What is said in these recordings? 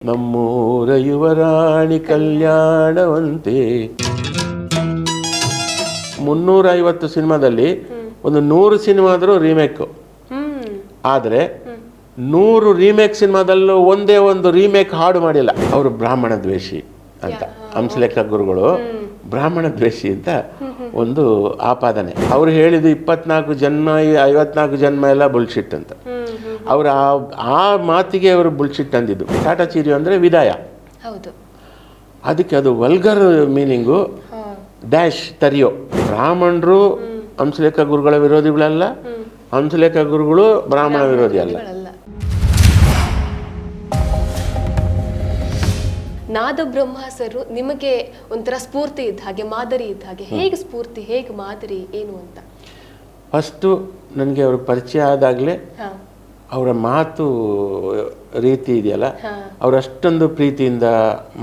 ನಮ್ಮೂರ ಯುವರಾಣಿ ಕಲ್ಯಾಣವಂತೆ 350 ಸಿನಿಮಾದಲ್ಲಿ ಒಂದು 100 ಸಿನಿಮಾ ಆದರೂ ರೀಮೇಕ್. ಆದರೆ 100 ರೀಮೇಕ್ ಸಿನಿಮಾದಲ್ಲೂ ಒಂದೇ ಒಂದು ರೀಮೇಕ್ ಹಾಡು ಮಾಡಿಲ್ಲ. ಅವರು ಬ್ರಾಹ್ಮಣ ದ್ವೇಷಿ ಅಂತ ಹಂಸಲೇಖ ಗುರುಗಳು ಬ್ರಾಹ್ಮಣ ದ್ವೇಷಿ ಅಂತ ಒಂದು ಆಪಾದನೆ. ಅವರು ಹೇಳಿದ್ದು 24 ಜನ್ಮ 54 ಜನ್ಮ ಎಲ್ಲ ಬುಲ್ಶಿಟ್ ಅಂತ. ಅವರು ಆ ಮಾತಿಗೆ ಅವರು ಬುಲ್ಶಿಟ್ ಅಂದಿದ್ದು. ಟಾಟಾ ಚೀರಿ ಅಂದರೆ ವಿದಾಯ. ಅದಕ್ಕೆ ಅದು ವಲ್ಗರ್ ಮೀನಿಂಗು ಡ್ಯಾಶ್ ತರಿಯೋ. ಬ್ರಾಹ್ಮಣರು ಹಂಸಲೇಖ ಗುರುಗಳ ವಿರೋಧಿಗಳಲ್ಲ, ಹಂಸಲೇಖ ಗುರುಗಳು ಬ್ರಾಹ್ಮಣ ವಿರೋಧಿ ಅಲ್ಲ. ನಾದ ಬ್ರಹ್ಮಾಸರು ನಿಮಗೆ ಒಂಥರ ಸ್ಫೂರ್ತಿ ಇದ್ದ ಹಾಗೆ, ಮಾದರಿ ಇದ್ದ ಹಾಗೆ. ಹೇಗೆ ಸ್ಫೂರ್ತಿ, ಹೇಗೆ ಮಾದರಿ, ಏನು ಅಂತ? ಫಸ್ಟು ನನಗೆ ಅವ್ರ ಪರಿಚಯ ಆದಾಗಲೇ ಅವರ ಮಾತು ರೀತಿ ಇದೆಯಲ್ಲ, ಅವರು ಅಷ್ಟೊಂದು ಪ್ರೀತಿಯಿಂದ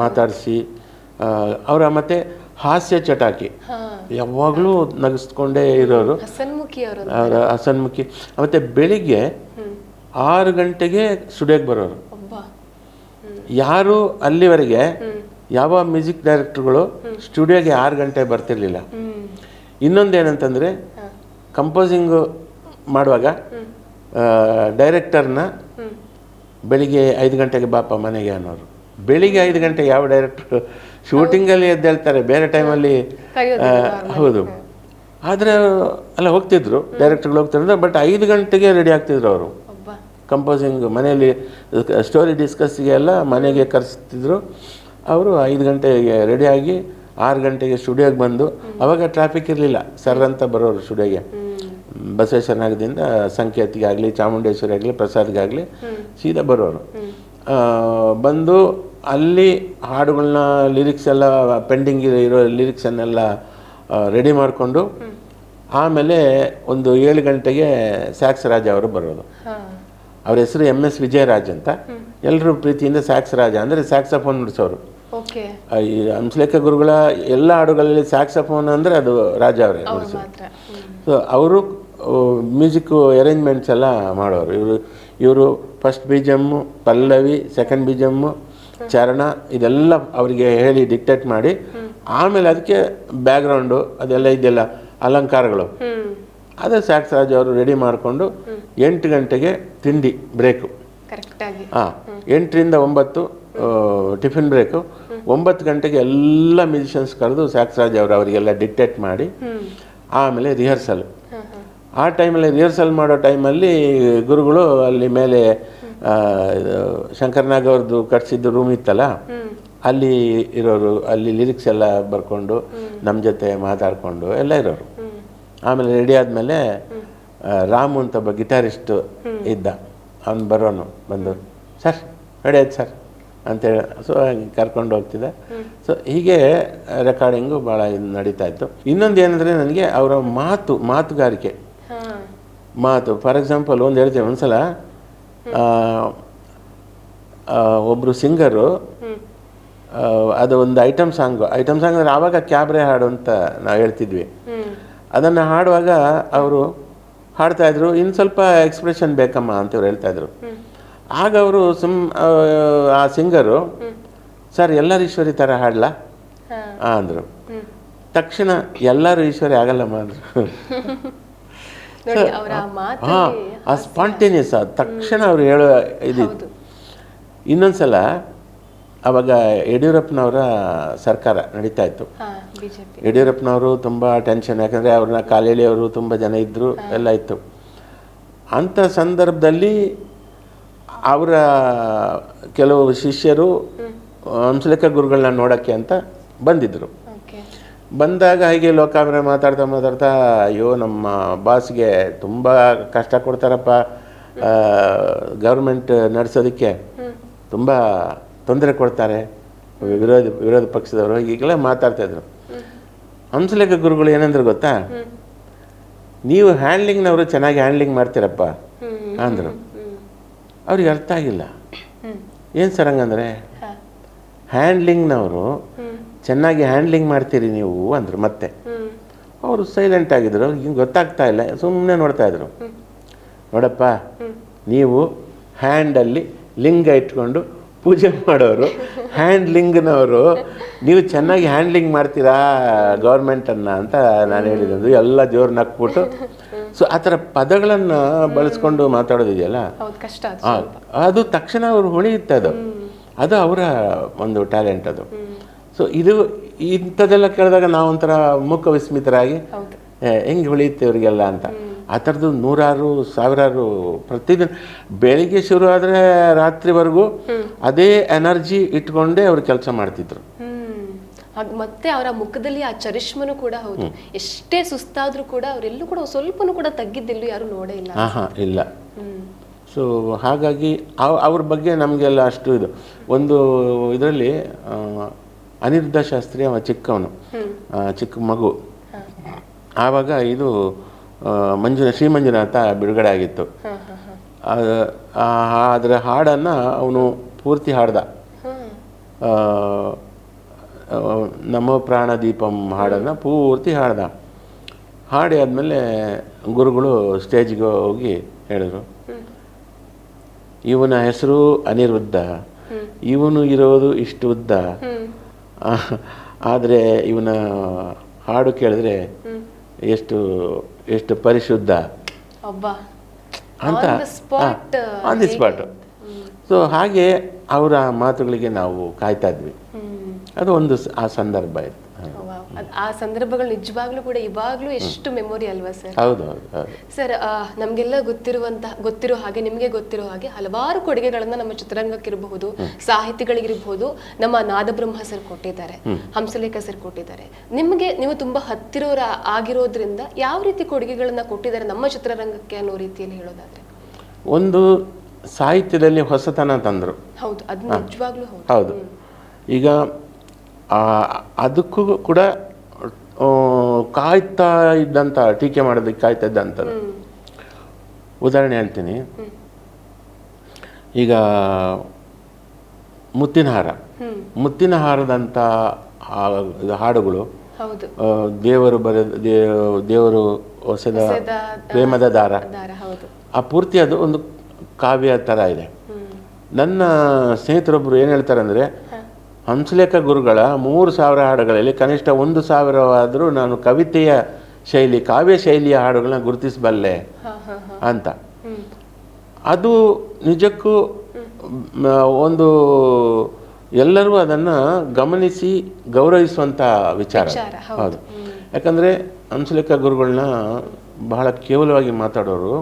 ಮಾತಾಡಿಸಿ, ಅವರ ಮತ್ತೆ ಹಾಸ್ಯ ಚಟಾಕಿ, ಯಾವಾಗಲೂ ನಗಿಸ್ಕೊಂಡೇ ಇರೋರು, ಅವರ ಹಸನ್ಮುಖಿ. ಮತ್ತು ಬೆಳಿಗ್ಗೆ 6 ಗಂಟೆಗೆ ಸ್ಟುಡಿಯೋಗೆ ಬರೋರು. ಯಾರು ಅಲ್ಲಿವರೆಗೆ ಯಾವ ಮ್ಯೂಸಿಕ್ ಡೈರೆಕ್ಟ್ರುಗಳು ಸ್ಟುಡಿಯೋಗೆ 6 ಗಂಟೆ ಬರ್ತಿರ್ಲಿಲ್ಲ. ಇನ್ನೊಂದೇನಂತಂದರೆ ಕಂಪೋಸಿಂಗು ಮಾಡುವಾಗ ಡೈರೆಕ್ಟರ್ನ ಬೆಳಿಗ್ಗೆ 5 ಗಂಟೆಗೆ ಬಾಪ ಮನೆಗೆ ಅನ್ನೋರು. ಬೆಳಿಗ್ಗೆ 5 ಗಂಟೆಗೆ ಯಾವ ಡೈರೆಕ್ಟ್ರು ಶೂಟಿಂಗಲ್ಲಿ ಎದ್ದೇಳ್ತಾರೆ, ಬೇರೆ ಟೈಮಲ್ಲಿ ಹೌದು. ಆದರೆ ಅಲ್ಲ ಹೋಗ್ತಿದ್ರು, ಡೈರೆಕ್ಟ್ರುಗಳು ಹೋಗ್ತಿದ್ರು. ಬಟ್ 5 ಗಂಟೆಗೆ ರೆಡಿ ಆಗ್ತಿದ್ರು ಅವರು. ಕಂಪೋಸಿಂಗ್ ಮನೆಯಲ್ಲಿ ಸ್ಟೋರಿ ಡಿಸ್ಕಸ್ಸಿಗೆ ಎಲ್ಲ ಮನೆಗೆ ಕರೆಸ್ತಿದ್ರು. ಅವರು 5 ಗಂಟೆಗೆ ರೆಡಿಯಾಗಿ 6 ಗಂಟೆಗೆ ಸ್ಟುಡಿಯೋಗೆ ಬಂದು, ಅವಾಗ ಟ್ರಾಫಿಕ್ ಇರಲಿಲ್ಲ, ಸರ್ ಅಂತ ಬರೋರು ಸ್ಟುಡಿಯೋಗೆ. ಬಸವೇಶ್ವರನಗರದಿಂದ ಸಂಕೇತಿಗೆ ಆಗಲಿ, ಚಾಮುಂಡೇಶ್ವರಿ ಆಗಲಿ, ಪ್ರಸಾದ್ಗಾಗಲಿ ಸೀದಾ ಬರೋರು. ಬಂದು ಅಲ್ಲಿ ಹಾಡುಗಳನ್ನ ಲಿರಿಕ್ಸ್ ಎಲ್ಲ ಪೆಂಡಿಂಗ್ ಇರೋ ಲಿರಿಕ್ಸನ್ನೆಲ್ಲ ರೆಡಿ ಮಾಡಿಕೊಂಡು, ಆಮೇಲೆ ಒಂದು 7 ಗಂಟೆಗೆ ಸ್ಯಾಕ್ಸ್ ರಾಜ ಅವರು ಬರೋದು. ಅವ್ರ ಹೆಸರು MS ವಿಜಯರಾಜ್ ಅಂತ. ಎಲ್ಲರೂ ಪ್ರೀತಿಯಿಂದ ಸ್ಯಾಕ್ಸ್ ರಾಜ ಅಂದರೆ ಸ್ಯಾಕ್ಸಫೋನ್ ನುಡಿಸೋರು. ಈ ಹಂಸಲೇಖ ಗುರುಗಳ ಎಲ್ಲ ಹಾಡುಗಳಲ್ಲಿ ಸ್ಯಾಕ್ಸಫೋನ್ ಅಂದರೆ ಅದು ರಾಜ ಅವರೇ ನುಡಿಸೋರು. ಸೊ ಅವರು ಮ್ಯೂಸಿಕ್ಕು ಅರೇಂಜ್ಮೆಂಟ್ಸ್ ಎಲ್ಲ ಮಾಡೋರು. ಇವರು ಫಸ್ಟ್ ಬೀಜಮ್ಮು, ಪಲ್ಲವಿ, ಸೆಕೆಂಡ್ ಬೀಜಮ್ಮು, ಚರಣ ಇದೆಲ್ಲ ಅವರಿಗೆ ಹೇಳಿ ಡಿಕ್ಟೇಟ್ ಮಾಡಿ, ಆಮೇಲೆ ಅದಕ್ಕೆ ಬ್ಯಾಕ್ಗ್ರೌಂಡು ಅದೆಲ್ಲ ಇದೆಲ್ಲ ಅಲಂಕಾರಗಳು ಅದೇ ಸ್ಯಾಕ್ಸ್ ರಾಜ್ ಅವರು ರೆಡಿ ಮಾಡಿಕೊಂಡು 8 ಗಂಟೆಗೆ ತಿಂಡಿ ಬ್ರೇಕು. 8 ರಿಂದ 9 ಟಿಫಿನ್ ಬ್ರೇಕು. 9 ಗಂಟೆಗೆ ಎಲ್ಲ ಮ್ಯೂಸಿಷಿಯನ್ಸ್ ಕರೆದು ಸ್ಯಾಕ್ಸ್ ರಾಜ್ ಅವರು ಅವರಿಗೆಲ್ಲ ಡಿಕ್ಟೇಟ್ ಮಾಡಿ, ಆಮೇಲೆ ರಿಹರ್ಸಲ್. ಆ ಟೈಮಲ್ಲಿ ರಿಹರ್ಸಲ್ ಮಾಡೋ ಟೈಮಲ್ಲಿ ಗುರುಗಳು ಅಲ್ಲಿ ಮೇಲೆ ಶಂಕರ್ನಾಗ್ ಅವ್ರದ್ದು ಕಟ್ಸಿದ್ದು ರೂಮ್ ಇತ್ತಲ್ಲ, ಅಲ್ಲಿ ಇರೋರು, ಅಲ್ಲಿ ಲಿರಿಕ್ಸ್ ಎಲ್ಲ ಬರ್ಕೊಂಡು ನಮ್ಮ ಜೊತೆ ಮಾತಾಡಿಕೊಂಡು ಎಲ್ಲ ಇರೋರು. ಆಮೇಲೆ ರೆಡಿ ಆದಮೇಲೆ ರಾಮು ಅಂತ ಒಬ್ಬ ಗಿಟಾರಿಸ್ಟ್ ಇದ್ದ, ಅವ್ನು ಬರೋನು. ಬಂದು ಸರ್ ರೆಡಿ ಆಯ್ತು ಸರ್ ಅಂತೇಳಿ ಸೊ ಕರ್ಕೊಂಡು ಹೋಗ್ತಿದ್ದೆ. ಸೊ ಹೀಗೆ ರೆಕಾರ್ಡಿಂಗು ಭಾಳ ಇದು ನಡೀತಾ ಇತ್ತು. ಇನ್ನೊಂದು ಏನಂದರೆ ನನಗೆ ಅವರ ಮಾತುಗಾರಿಕೆ ಮಾತು. ಫಾರ್ ಎಕ್ಸಾಂಪಲ್ ಒಂದು ಹೇಳ್ತೀನಿ. ಒಂದ್ಸಲ ಒಬ್ಬರು ಸಿಂಗರು, ಅದು ಒಂದು ಐಟಮ್ ಸಾಂಗ್ ಅಂದರೆ ಆವಾಗ ಕ್ಯಾಬ್ರೆ ಹಾಡು ಅಂತ ನಾವು ಹೇಳ್ತಿದ್ವಿ. ಅದನ್ನು ಹಾಡುವಾಗ ಅವರು ಹಾಡ್ತಾಯಿದ್ರು, ಇನ್ನು ಸ್ವಲ್ಪ ಎಕ್ಸ್ಪ್ರೆಷನ್ ಬೇಕಮ್ಮ ಅಂತವ್ರು ಹೇಳ್ತಾಯಿದ್ರು. ಆಗ ಅವರು ಆ ಸಿಂಗರು, ಸರ್ ಎಲ್ಲರೂ ಈಶ್ವರಿ ಥರ ಹಾಡಲಾ ಅಂದರು. ತಕ್ಷಣ ಎಲ್ಲರೂ ಈಶ್ವರಿ ಆಗಲ್ಲಮ್ಮ ಅಂದರು. ಆ ಸ್ಪಾಂಟೇನಿಯಸ್ ತಕ್ಷಣ ಅವ್ರು ಹೇಳೋ ಇದಿತ್ತು. ಇನ್ನೊಂದು ಸಲ ಆವಾಗ ಯಡಿಯೂರಪ್ಪನವರ ಸರ್ಕಾರ ನಡೀತಾ ಇತ್ತು. ಯಡಿಯೂರಪ್ಪನವರು ತುಂಬ ಟೆನ್ಷನ್, ಯಾಕಂದರೆ ಅವ್ರನ್ನ ಕಾಲೇಳಿ ಅವರು ತುಂಬ ಜನ ಇದ್ದರು, ಎಲ್ಲ ಇತ್ತು. ಅಂಥ ಸಂದರ್ಭದಲ್ಲಿ ಅವರ ಕೆಲವು ಶಿಷ್ಯರು ಹಂಸಲೇಖ ಗುರುಗಳನ್ನ ನೋಡೋಕ್ಕೆ ಅಂತ ಬಂದಿದ್ದರು. ಬಂದಾಗ ಹೀಗೆ ಲೋಕಾಭಿರಾಮ ಮಾತಾಡ್ತಾ ಅಯ್ಯೋ ನಮ್ಮ ಬಾಸ್ಗೆ ತುಂಬ ಕಷ್ಟ ಕೊಡ್ತಾರಪ್ಪ, ಗೌರ್ಮೆಂಟ್ ನಡೆಸೋದಕ್ಕೆ ತುಂಬ ತೊಂದರೆ ಕೊಡ್ತಾರೆ ವಿರೋಧ ಪಕ್ಷದವರು, ಹೀಗೆಲ್ಲ ಮಾತಾಡ್ತಾಯಿದ್ರು. ಹಂಸಲೇಖ ಗುರುಗಳು ಏನಂದ್ರೆ ಗೊತ್ತಾ, ನೀವು ಹ್ಯಾಂಡ್ಲಿಂಗ್ನವರು ಚೆನ್ನಾಗಿ ಹ್ಯಾಂಡ್ಲಿಂಗ್ ಮಾಡ್ತೀರಪ್ಪ ಅಂದರು. ಅವ್ರಿಗೆ ಅರ್ಥ ಆಗಿಲ್ಲ. ಏನು ಸರ್ ಹಂಗಂದರೆ, ಹ್ಯಾಂಡ್ಲಿಂಗ್ನವರು ಚೆನ್ನಾಗಿ ಹ್ಯಾಂಡ್ಲಿಂಗ್ ಮಾಡ್ತೀರಿ ನೀವು ಅಂದರು. ಮತ್ತೆ ಅವರು ಸೈಲೆಂಟ್ ಆಗಿದ್ರು, ಅವ್ರಿಗೆ ಗೊತ್ತಾಗ್ತಾ ಇಲ್ಲ, ಸುಮ್ಮನೆ ನೋಡ್ತಾಯಿದ್ರು. ನೋಡಪ್ಪ, ನೀವು ಹ್ಯಾಂಡಲ್ಲಿ ಲಿಂಗ ಇಟ್ಕೊಂಡು ಪೂಜೆ ಮಾಡೋರು, ಹ್ಯಾಂಡ್ಲಿಂಗ್ನವರು, ನೀವು ಚೆನ್ನಾಗಿ ಹ್ಯಾಂಡ್ಲಿಂಗ್ ಮಾಡ್ತೀರಾ ಗೌರ್ಮೆಂಟನ್ನು ಅಂತ ನಾನು ಹೇಳಿದ್ದು. ಎಲ್ಲ ಜೋರು ನಕ್ಬಿಟ್ಟು ಸೊ ಆ ಥರ ಪದಗಳನ್ನು ಬಳಸ್ಕೊಂಡು ಮಾತಾಡೋದಿದೆಯಲ್ಲ, ಅದು ತಕ್ಷಣ ಅವ್ರು ಹೊಳೆಯುತ್ತೆ. ಅದು ಅವರ ಒಂದು ಟ್ಯಾಲೆಂಟ್ ಅದು. ಸೊ ಇದು ಇಂಥದ್ದೆಲ್ಲ ಕೇಳಿದಾಗ ನಾವೊಂಥರ ಮೂಕ ವಿಸ್ಮಿತರಾಗಿ ಹೆಂಗೆ ಹೊಳೆಯುತ್ತೆ ಇವರಿಗೆಲ್ಲ ಅಂತ. ಆ ಥರದ್ದು ನೂರಾರು ಸಾವಿರಾರು ಪ್ರತಿದಿನ ಬೆಳಿಗ್ಗೆ ಶುರು ಆದರೆ ರಾತ್ರಿವರೆಗೂ ಅದೇ ಎನರ್ಜಿ ಇಟ್ಕೊಂಡೇ ಅವ್ರು ಕೆಲಸ ಮಾಡ್ತಿದ್ರು. ಮತ್ತೆ ಅವರ ಮುಖದಲ್ಲಿ ಆ ಚರಿಷ್ಮನು ಕೂಡ ಹೌದು. ಎಷ್ಟೇ ಸುಸ್ತಾದ್ರೂ ಕೂಡ ಅವರೆಲ್ಲೂ ಕೂಡ ಸ್ವಲ್ಪನೂ ಕೂಡ ತಗ್ಗಿದ್ದೆಲ್ಲೂ ಯಾರು ನೋಡೇ ಇಲ್ಲ. ಇಲ್ಲ. ಸೊ ಹಾಗಾಗಿ ಅವ್ರ ಬಗ್ಗೆ ನಮಗೆಲ್ಲ ಅಷ್ಟು ಇದು. ಒಂದು ಇದರಲ್ಲಿ ಅನಿರುದ್ಧ ಶಾಸ್ತ್ರಿ ಅವ ಚಿಕ್ಕವನು, ಚಿಕ್ಕ ಮಗು, ಆವಾಗ ಇದು ಶ್ರೀ ಮಂಜುನಾಥ ಬಿಡುಗಡೆ ಆಗಿತ್ತು. ಅದರ ಹಾಡನ್ನು ಅವನು ಪೂರ್ತಿ ಹಾಡ್ದ. ನಮೋ ಪ್ರಾಣದೀಪಂ ಹಾಡನ್ನು ಪೂರ್ತಿ ಹಾಡ್ದ. ಹಾಡಿ ಆದಮೇಲೆ ಗುರುಗಳು ಸ್ಟೇಜ್ಗೆ ಹೋಗಿ ಹೇಳಿದ್ರು, ಇವನ ಹೆಸರು ಅನಿರುದ್ಧ, ಇವನು ಇರೋದು ಇಷ್ಟು ಉದ್ದ, ಆದರೆ ಇವನ ಹಾಡು ಕೇಳಿದ್ರೆ ಎಷ್ಟು ಎಷ್ಟು ಪರಿಶುದ್ಧ ಅಂತ ಆನ್ ದಿ ಸ್ಪಾಟ್. ಸೊ ಹಾಗೆ ಅವರ ಮಾತುಗಳಿಗೆ ನಾವು ಕಾಯ್ತಾ ಇದ್ವಿ. ಅದು ಒಂದು ಆ ಸಂದರ್ಭ ಇತ್ತು. ಆ ಸಂದರ್ಭಗಳು ನಿಜವಾಗ್ಲೂ ಕೂಡ ಇವಾಗ್ಲೂ ಎಷ್ಟು ಮೆಮೊರಿ ಅಲ್ವಾ ಸರ್? ಹೌದು ಸರ್. ನಮ್ಗೆಲ್ಲ ಗೊತ್ತಿರೋ ಹಾಗೆ, ನಿಮ್ಗೆ ಗೊತ್ತಿರೋ ಹಾಗೆ ಹಲವಾರು ಕೊಡುಗೆಗಳನ್ನ ನಮ್ಮ ಚಿತ್ರರಂಗಕ್ಕಿರಬಹುದು, ಸಾಹಿತಿಗಳಿಗಿರಬಹುದು, ನಮ್ಮ ನಾದಬ್ರಹ್ಮ ಸರ್ ಕೊಟ್ಟಿದ್ದಾರೆ, ಹಂಸಲೇಖ ಸರ್ ಕೊಟ್ಟಿದ್ದಾರೆ. ನಿಮ್ಗೆ ನೀವು ತುಂಬಾ ಹತ್ತಿರವರ ಆಗಿರೋದ್ರಿಂದ ಯಾವ ರೀತಿ ಕೊಡುಗೆಗಳನ್ನ ಕೊಟ್ಟಿದ್ದಾರೆ ನಮ್ಮ ಚಿತ್ರರಂಗಕ್ಕೆ ಅನ್ನೋ ರೀತಿಯಲ್ಲಿ ಹೇಳೋದಾದ್ರೆ? ಒಂದು ಸಾಹಿತ್ಯದಲ್ಲಿ ಹೊಸತನ ತಂದರು. ಹೌದು, ಅದು ನಿಜವಾಗ್ಲೂ ಹೌದು. ಈಗ ಅದಕ್ಕೂ ಕೂಡ ಕಾಯ್ತಾ ಇದ್ದಂಥ, ಟೀಕೆ ಮಾಡೋದಕ್ಕೆ ಕಾಯ್ತಾ ಇದ್ದಂಥದ್ದು. ಉದಾಹರಣೆ ಹೇಳ್ತೀನಿ. ಈಗ ಮುತ್ತಿನ ಹಾರದಂಥ ಹಾಡುಗಳು, ದೇವರು ದೇವರು ಹೊಸದ ಪ್ರೇಮದ ದಾರ, ಆ ಪೂರ್ತಿ ಅದು ಒಂದು ಕಾವ್ಯ ಥರ ಇದೆ. ನನ್ನ ಸ್ನೇಹಿತರೊಬ್ಬರು ಏನು ಹೇಳ್ತಾರೆ ಅಂದರೆ, ಹಂಸಲೇಖ ಗುರುಗಳ 3000 ಹಾಡುಗಳಲ್ಲಿ ಕನಿಷ್ಠ 1000 ನಾನು ಕವಿತೆಯ ಶೈಲಿ, ಕಾವ್ಯ ಶೈಲಿಯ ಹಾಡುಗಳನ್ನ ಗುರುತಿಸಬಲ್ಲೆ ಅಂತ. ಅದು ನಿಜಕ್ಕೂ ಒಂದು ಎಲ್ಲರೂ ಅದನ್ನು ಗಮನಿಸಿ ಗೌರವಿಸುವಂಥ ವಿಚಾರ. ಹೌದು. ಯಾಕಂದರೆ ಹಂಸಲೇಖ ಗುರುಗಳನ್ನ ಬಹಳ ಕೇವಲವಾಗಿ ಮಾತಾಡೋರು.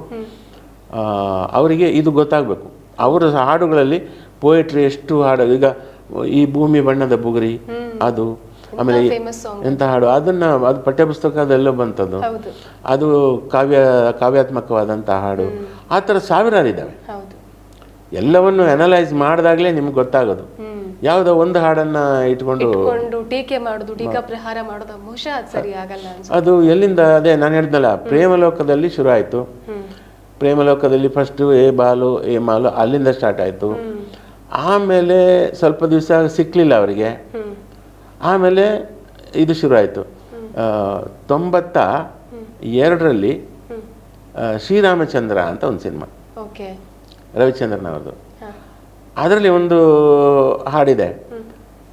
ಅವರಿಗೆ ಇದು ಗೊತ್ತಾಗಬೇಕು. ಅವರ ಹಾಡುಗಳಲ್ಲಿ ಪೋಯಟ್ರಿ ಎಷ್ಟು ಹಾಡು. ಈಗ ಈ ಭೂಮಿ ಬಣ್ಣದ ಬುಗುರಿ, ಅದು ಆಮೇಲೆ ಎಂಥ ಹಾಡು, ಅದು ಪಠ್ಯಪುಸ್ತಕದೆಲ್ಲೋ ಬಂತದ್ದು. ಅದು ಕಾವ್ಯಾತ್ಮಕವಾದಂಥ ಹಾಡು. ಆ ಥರ ಸಾವಿರಾರು ಇದ್ದಾವೆ. ಎಲ್ಲವನ್ನು ಅನಲೈಸ್ ಮಾಡಿದಾಗಲೇ ನಿಮ್ಗೆ ಗೊತ್ತಾಗೋದು. ಯಾವುದೋ ಒಂದು ಹಾಡನ್ನ ಇಟ್ಕೊಂಡು ಟೀಕೆ ಮಾಡೋದು, ಟೀಕಾ ಪ್ರಹಾರ ಮಾಡೋದು ಬಹುಶಃ ಸರಿ ಆಗಲ್ಲ. ಅದು ಎಲ್ಲಿಂದ, ಅದೇ ನಾನು ಹೇಳಿದ್ನಲ್ಲ, ಪ್ರೇಮಲೋಕದಲ್ಲಿ ಶುರು ಆಯಿತು. ಪ್ರೇಮಲೋಕದಲ್ಲಿ ಫಸ್ಟು ಏ ಬಾಲು ಏ ಮಾಲು ಅಲ್ಲಿಂದ ಸ್ಟಾರ್ಟ್ ಆಯಿತು. ಆಮೇಲೆ ಸ್ವಲ್ಪ ದಿವಸ ಸಿಕ್ಕಲಿಲ್ಲ ಅವರಿಗೆ. ಆಮೇಲೆ ಇದು ಶುರು ಆಯಿತು. 92ರಲ್ಲಿ ಶ್ರೀರಾಮಚಂದ್ರ ಅಂತ ಒಂದು ಸಿನಿಮಾ, ರವಿಚಂದ್ರನ್ ಅವ್ರದ್ದು. ಅದರಲ್ಲಿ ಒಂದು ಹಾಡಿದೆ,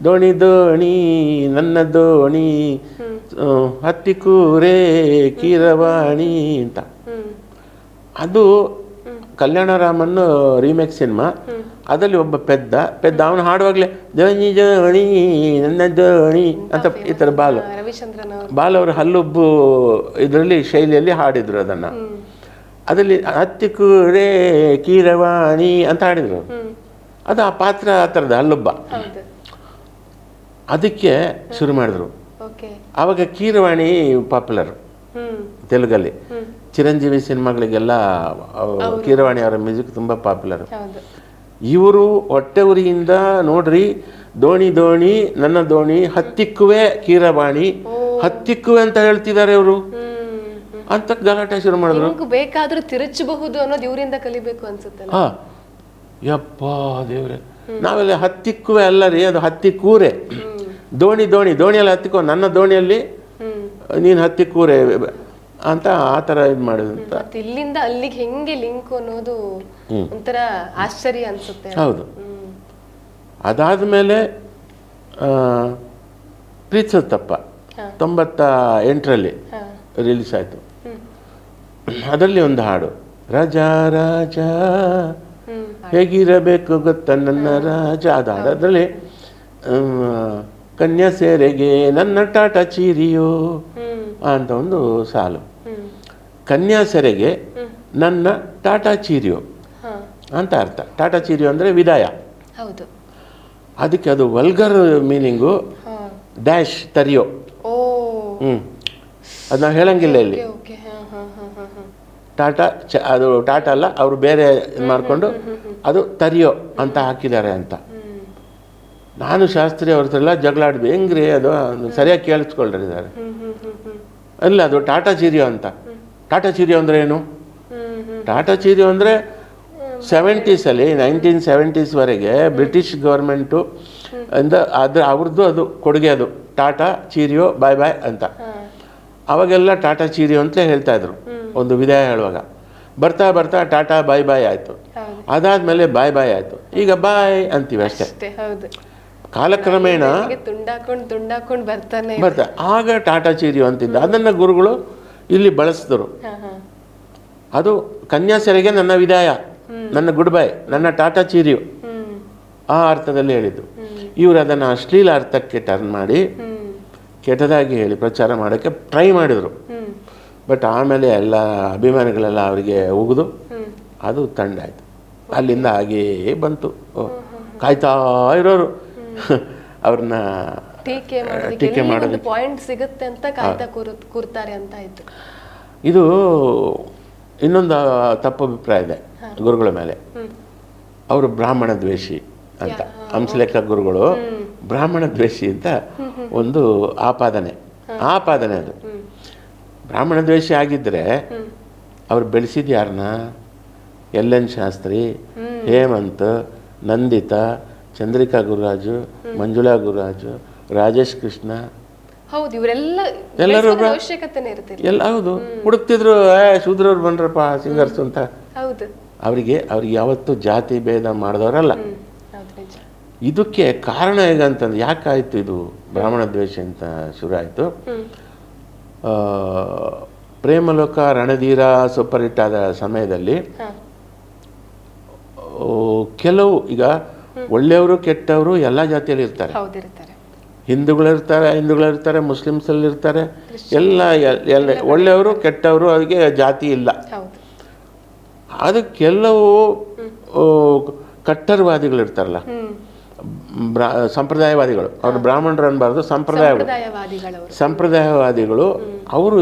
ದೋಣಿ ದೋಣಿ ನನ್ನ ದೋಣಿ ಹತ್ತಿ ಕೂರೆ ಕೀರವಾಣಿ ಅಂತ. ಅದು ಕಲ್ಯಾಣರಾಮನ್ ರೀಮೇಕ್ ಸಿನಿಮಾ. ಅದರಲ್ಲಿ ಒಬ್ಬ ಪೆದ್ದ ಅವನು ಹಾಡುವಾಗಲೇ ದೋಣಿ ದೋಣಿ ನನ್ನ ದೋಣಿ ಅಂತ ಈ ಥರ ಬಾಲ್ ಅವರು ಹಲ್ಲುಬ್ಬು ಇದರಲ್ಲಿ ಶೈಲಿಯಲ್ಲಿ ಹಾಡಿದ್ರು ಅದನ್ನು. ಅದರಲ್ಲಿ ಹತ್ತಿ ಕೂರೆ ಕೀರವಾಣಿ ಅಂತ ಹಾಡಿದ್ರು. ಅದು ಆ ಪಾತ್ರ ಆ ಥರದ ಹಲ್ಲುಬ್ಬ. ಅದಕ್ಕೆ ಶುರು ಮಾಡಿದ್ರು. ಆವಾಗ ಕೀರವಾಣಿ ಪಾಪ್ಯುಲರ್ ತೆಲುಗಲ್ಲಿ. ಚಿರಂಜೀವಿ ಸಿನಿಮಾಗಳಿಗೆಲ್ಲ ಕೀರವಾಣಿ ಅವರ ಮ್ಯೂಸಿಕ್ ತುಂಬ ಪಾಪ್ಯುಲರ್. ಇವರು ಹೊಟ್ಟೆ ಉರಿಯಿಂದ ನೋಡ್ರಿ, ದೋಣಿ ದೋಣಿ ನನ್ನ ದೋಣಿ ಹತ್ತಿಕ್ಕುವೆ ಕೀರವಾಣಿ, ಹತ್ತಿಕ್ಕುವೆ ಅಂತ ಹೇಳ್ತಿದ್ದಾರೆ ಇವರು ಅಂತ ಗಲಾಟೆ ಶುರು ಮಾಡಿದ್ರು. ಬೇಕಾದ್ರೂ ತಿರುಚಬಹುದು ಅನ್ನೋದು ಇವರಿಂದ ಕಲಿಬೇಕು ಅನ್ಸುತ್ತೆ. ಯಪ್ಪ ದೇವ್ರೆ, ನಾವೆಲ್ಲ ಹತ್ತಿಕ್ಕುವೆ ಅಲ್ಲ ರೀ, ಅದು ಹತ್ತಿ ಕೂರೆ. ದೋಣಿ ದೋಣಿಯಲ್ಲಿ ಹತ್ತಿಕೋ, ನನ್ನ ದೋಣಿಯಲ್ಲಿ ನೀನು ಹತ್ತಿ ಕೂರೆ ಅಂತ ಆ ಥರ ಇದು ಮಾಡಿದಂತ. ಇಲ್ಲಿಂದ ಅಲ್ಲಿಗೆ ಹೆಂಗೆ ಲಿಂಕ್ ಅನ್ನೋದು ಒಂಥರ ಆಶ್ಚರ್ಯ ಅನ್ಸುತ್ತೆ. ಹೌದು. ಅದಾದಮೇಲೆ ಪ್ರೀತಿಸತ್ತಪ್ಪ 98ರಲ್ಲಿ ರಿಲೀಸ್ ಆಯಿತು. ಅದರಲ್ಲಿ ಒಂದು ಹಾಡು, ರಾಜ ರಾಜ ಹೇಗಿರಬೇಕು ಗೊತ್ತ ನನ್ನ ರಾಜ, ಅದು ಹಾಡು. ಅದರಲ್ಲಿ ಕನ್ಯಾ ಸೇರೆಗೆ ನನ್ನ ಟಾಟಾ ಚೀರಿಯೋ ಅಂತ ಒಂದು ಸಾಲು. ಕನ್ಯಾ ಸೆರೆಗೆ ನನ್ನ ಟಾಟಾ ಚೀರಿಯೋ ಅಂತ ಅರ್ಥ. ಟಾಟಾ ಚೀರಿಯೋ ಅಂದರೆ ವಿದಾಯ. ಹೌದು. ಅದಕ್ಕೆ ಅದು ವಲ್ಗರ್ ಮೀನಿಂಗು ಡ್ಯಾಶ್ ತರಿಯೋ. ಅದು ನಾವು ಹೇಳಂಗಿಲ್ಲ ಇಲ್ಲಿ. ಟಾಟಾ ಅದು ಟಾಟಾ ಅಲ್ಲ, ಅವರು ಬೇರೆ ಇದು ಮಾಡಿಕೊಂಡು ಅದು ತರಿಯೋ ಅಂತ ಹಾಕಿದ್ದಾರೆ ಅಂತ. ನಾನು ಶಾಸ್ತ್ರಿ ಅವ್ರ ಹತ್ರ ಎಲ್ಲ ಜಗಳಾಡಿದ್ವಿ, ಹೆಂಗ್ರಿ ಅದು ಸರಿಯಾಗಿ ಕೇಳಿಸ್ಕೊಳ್ರಿದ್ದಾರೆ. ಅಲ್ಲ, ಅದು ಟಾಟಾ ಚೀರಿಯೋ ಅಂತ. ಟಾಟಾ ಚೀರಿಯೋ ಅಂದರೆ ಏನು? ಟಾಟಾ ಚೀರಿಯೋ ಅಂದರೆ 70ಸಲ್ಲಿ 1970ವರೆಗೆ ಬ್ರಿಟಿಷ್ ಗೌರ್ಮೆಂಟು ಇಂದ ಅವ್ರದ್ದು ಅದು ಕೊಡುಗೆ, ಅದು ಟಾಟಾ ಚೀರಿಯೋ ಬಾಯ್ ಬಾಯ್ ಅಂತ. ಅವಾಗೆಲ್ಲ ಟಾಟಾ ಚೀರಿಯೋ ಅಂತಲೇ ಹೇಳ್ತಾಯಿದ್ರು ಒಂದು ವಿದಾಯ ಹೇಳುವಾಗ. ಬರ್ತಾ ಬರ್ತಾ ಟಾಟಾ ಬಾಯ್ ಬಾಯ್ ಆಯಿತು, ಅದಾದಮೇಲೆ ಬಾಯ್ ಬಾಯ್ ಆಯಿತು, ಈಗ ಬಾಯ್ ಅಂತೀವಿ ಅಷ್ಟೇ. ಕಾಲಕ್ರಮೇಣ ಬರ್ತಾ ಆಗ ಟಾಟಾ ಚೀರಿಯೋ ಅಂತಿದ್ದ, ಅದನ್ನು ಗುರುಗಳು ಇಲ್ಲಿ ಬಳಸಿದ್ರು. ಅದು ಕನ್ಯಾಸರಿಗೆ ನನ್ನ ವಿದಾಯ, ನನ್ನ ಗುಡ್ ಬೈ, ನನ್ನ ಟಾಟಾ ಚೀರಿಯೋ ಆ ಅರ್ಥದಲ್ಲಿ ಹೇಳಿದ್ದು. ಇವರು ಅದನ್ನು ಅಶ್ಲೀಲ ಅರ್ಥಕ್ಕೆ ಟರ್ನ್ ಮಾಡಿ ಕೆಟ್ಟದಾಗಿ ಹೇಳಿ ಪ್ರಚಾರ ಮಾಡೋಕ್ಕೆ ಟ್ರೈ ಮಾಡಿದರು. ಬಟ್ ಆಮೇಲೆ ಎಲ್ಲ ಅಭಿಮಾನಿಗಳೆಲ್ಲ ಅವರಿಗೆ ಉಗಿದು ಅದು ತಂಡಾಯಿತು. ಅಲ್ಲಿಂದ ಹಾಗೇ ಬಂತು. ಕಾಯ್ತಾ ಇರೋರು ಅವ್ರನ್ನ ಟೀಕೆ ಮಾಡೋದು ಪಾಯಿಂಟ್ ಸಿಗುತ್ತೆ ಅಂತ ಕಾಯ್ತಾ ಕೂರ್ತಾರೆ ಅಂತ ಆಯ್ತು. ಇದು ಇನ್ನೊಂದು ತಪ್ಪು ಅಭಿಪ್ರಾಯ ಇದೆ ಗುರುಗಳ ಮೇಲೆ. ಅವರು ಬ್ರಾಹ್ಮಣ ದ್ವೇಷಿ ಅಂತ, ಹಂಸಲೇಖ ಗುರುಗಳು ಬ್ರಾಹ್ಮಣ ದ್ವೇಷಿ ಅಂತ ಒಂದು ಆಪಾದನೆ ಅದು. ಬ್ರಾಹ್ಮಣ ದ್ವೇಷಿ ಆಗಿದ್ದರೆ ಅವ್ರು ಬೆಳೆಸಿದ ಯಾರನ್ನ? ಎನ್ ಶಾಸ್ತ್ರಿ, ಹೇಮಂತ್, ನಂದಿತಾ, ಚಂದ್ರಿಕಾ ಗುರುರಾಜು, ಮಂಜುಳಾ ಗುರುರಾಜು, ರಾಜೇಶ್ ಕೃಷ್ಣ, ಹೌದು, ಇವರೆಲ್ಲ ಎಲ್ಲರೂ ಎಲ್ಲ ಹೌದು ಹುಡುಕ್ತಿದ್ರು. ಶೂದ್ರವ್ರು ಬಂದ್ರಪ್ಪ ಸಿಂಗರ್ಸ್ ಅಂತ. ಅವ್ರಿಗೆ ಯಾವತ್ತೂ ಜಾತಿ ಭೇದ ಮಾಡಿದವರಲ್ಲ. ಇದಕ್ಕೆ ಕಾರಣ ಹೇಗಂತಂದ್ರೆ, ಯಾಕಾಯಿತು ಇದು ಬ್ರಾಹ್ಮಣ ದ್ವೇಷ ಅಂತ ಶುರು ಆಯಿತು? ಪ್ರೇಮಲೋಕ ರಣಧೀರ ಸೂಪರ್ ಹಿಟ್ ಆದ ಸಮಯದಲ್ಲಿ ಕೆಲವು, ಈಗ ಒಳ್ಳೆಯವರು ಕೆಟ್ಟವರು ಎಲ್ಲ ಜಾತಿಯಲ್ಲಿ ಇರ್ತಾರೆ. ಹಿಂದೂಗಳಿರ್ತಾರೆ, ಮುಸ್ಲಿಮ್ಸಲ್ಲಿರ್ತಾರೆ, ಎಲ್ಲ ಒಳ್ಳೆಯವರು ಕೆಟ್ಟವರು, ಅದಕ್ಕೆ ಜಾತಿ ಇಲ್ಲ. ಅದು ಕೆಲವು ಕಟ್ಟರ್ವಾದಿಗಳಿರ್ತಾರಲ್ಲ, ಸಂಪ್ರದಾಯವಾದಿಗಳು, ಅವ್ರು ಬ್ರಾಹ್ಮಣರು ಅನ್ಬಾರ್ದು, ಸಂಪ್ರದಾಯವಾದಿಗಳು. ಅವರು